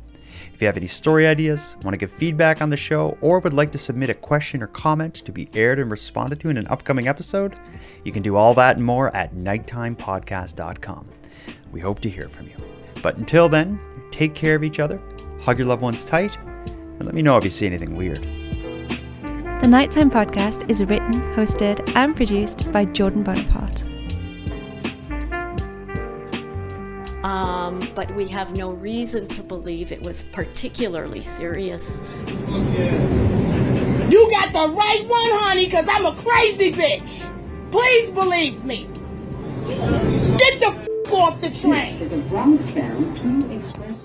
[SPEAKER 1] If you have any story ideas, want to give feedback on the show, or would like to submit a question or comment to be aired and responded to in an upcoming episode, you can do all that and more at nighttimepodcast.com. We hope to hear from you. But until then, take care of each other, hug your loved ones tight, and let me know if you see anything weird.
[SPEAKER 2] The Nighttime Podcast is written, hosted, and produced by Jordan Bonaparte.
[SPEAKER 5] But we have no reason to believe it was particularly serious.
[SPEAKER 10] You got the right one, honey, because I'm a crazy bitch. Please believe me. Get the f*** off the train.
[SPEAKER 9] Is a wrong sound to express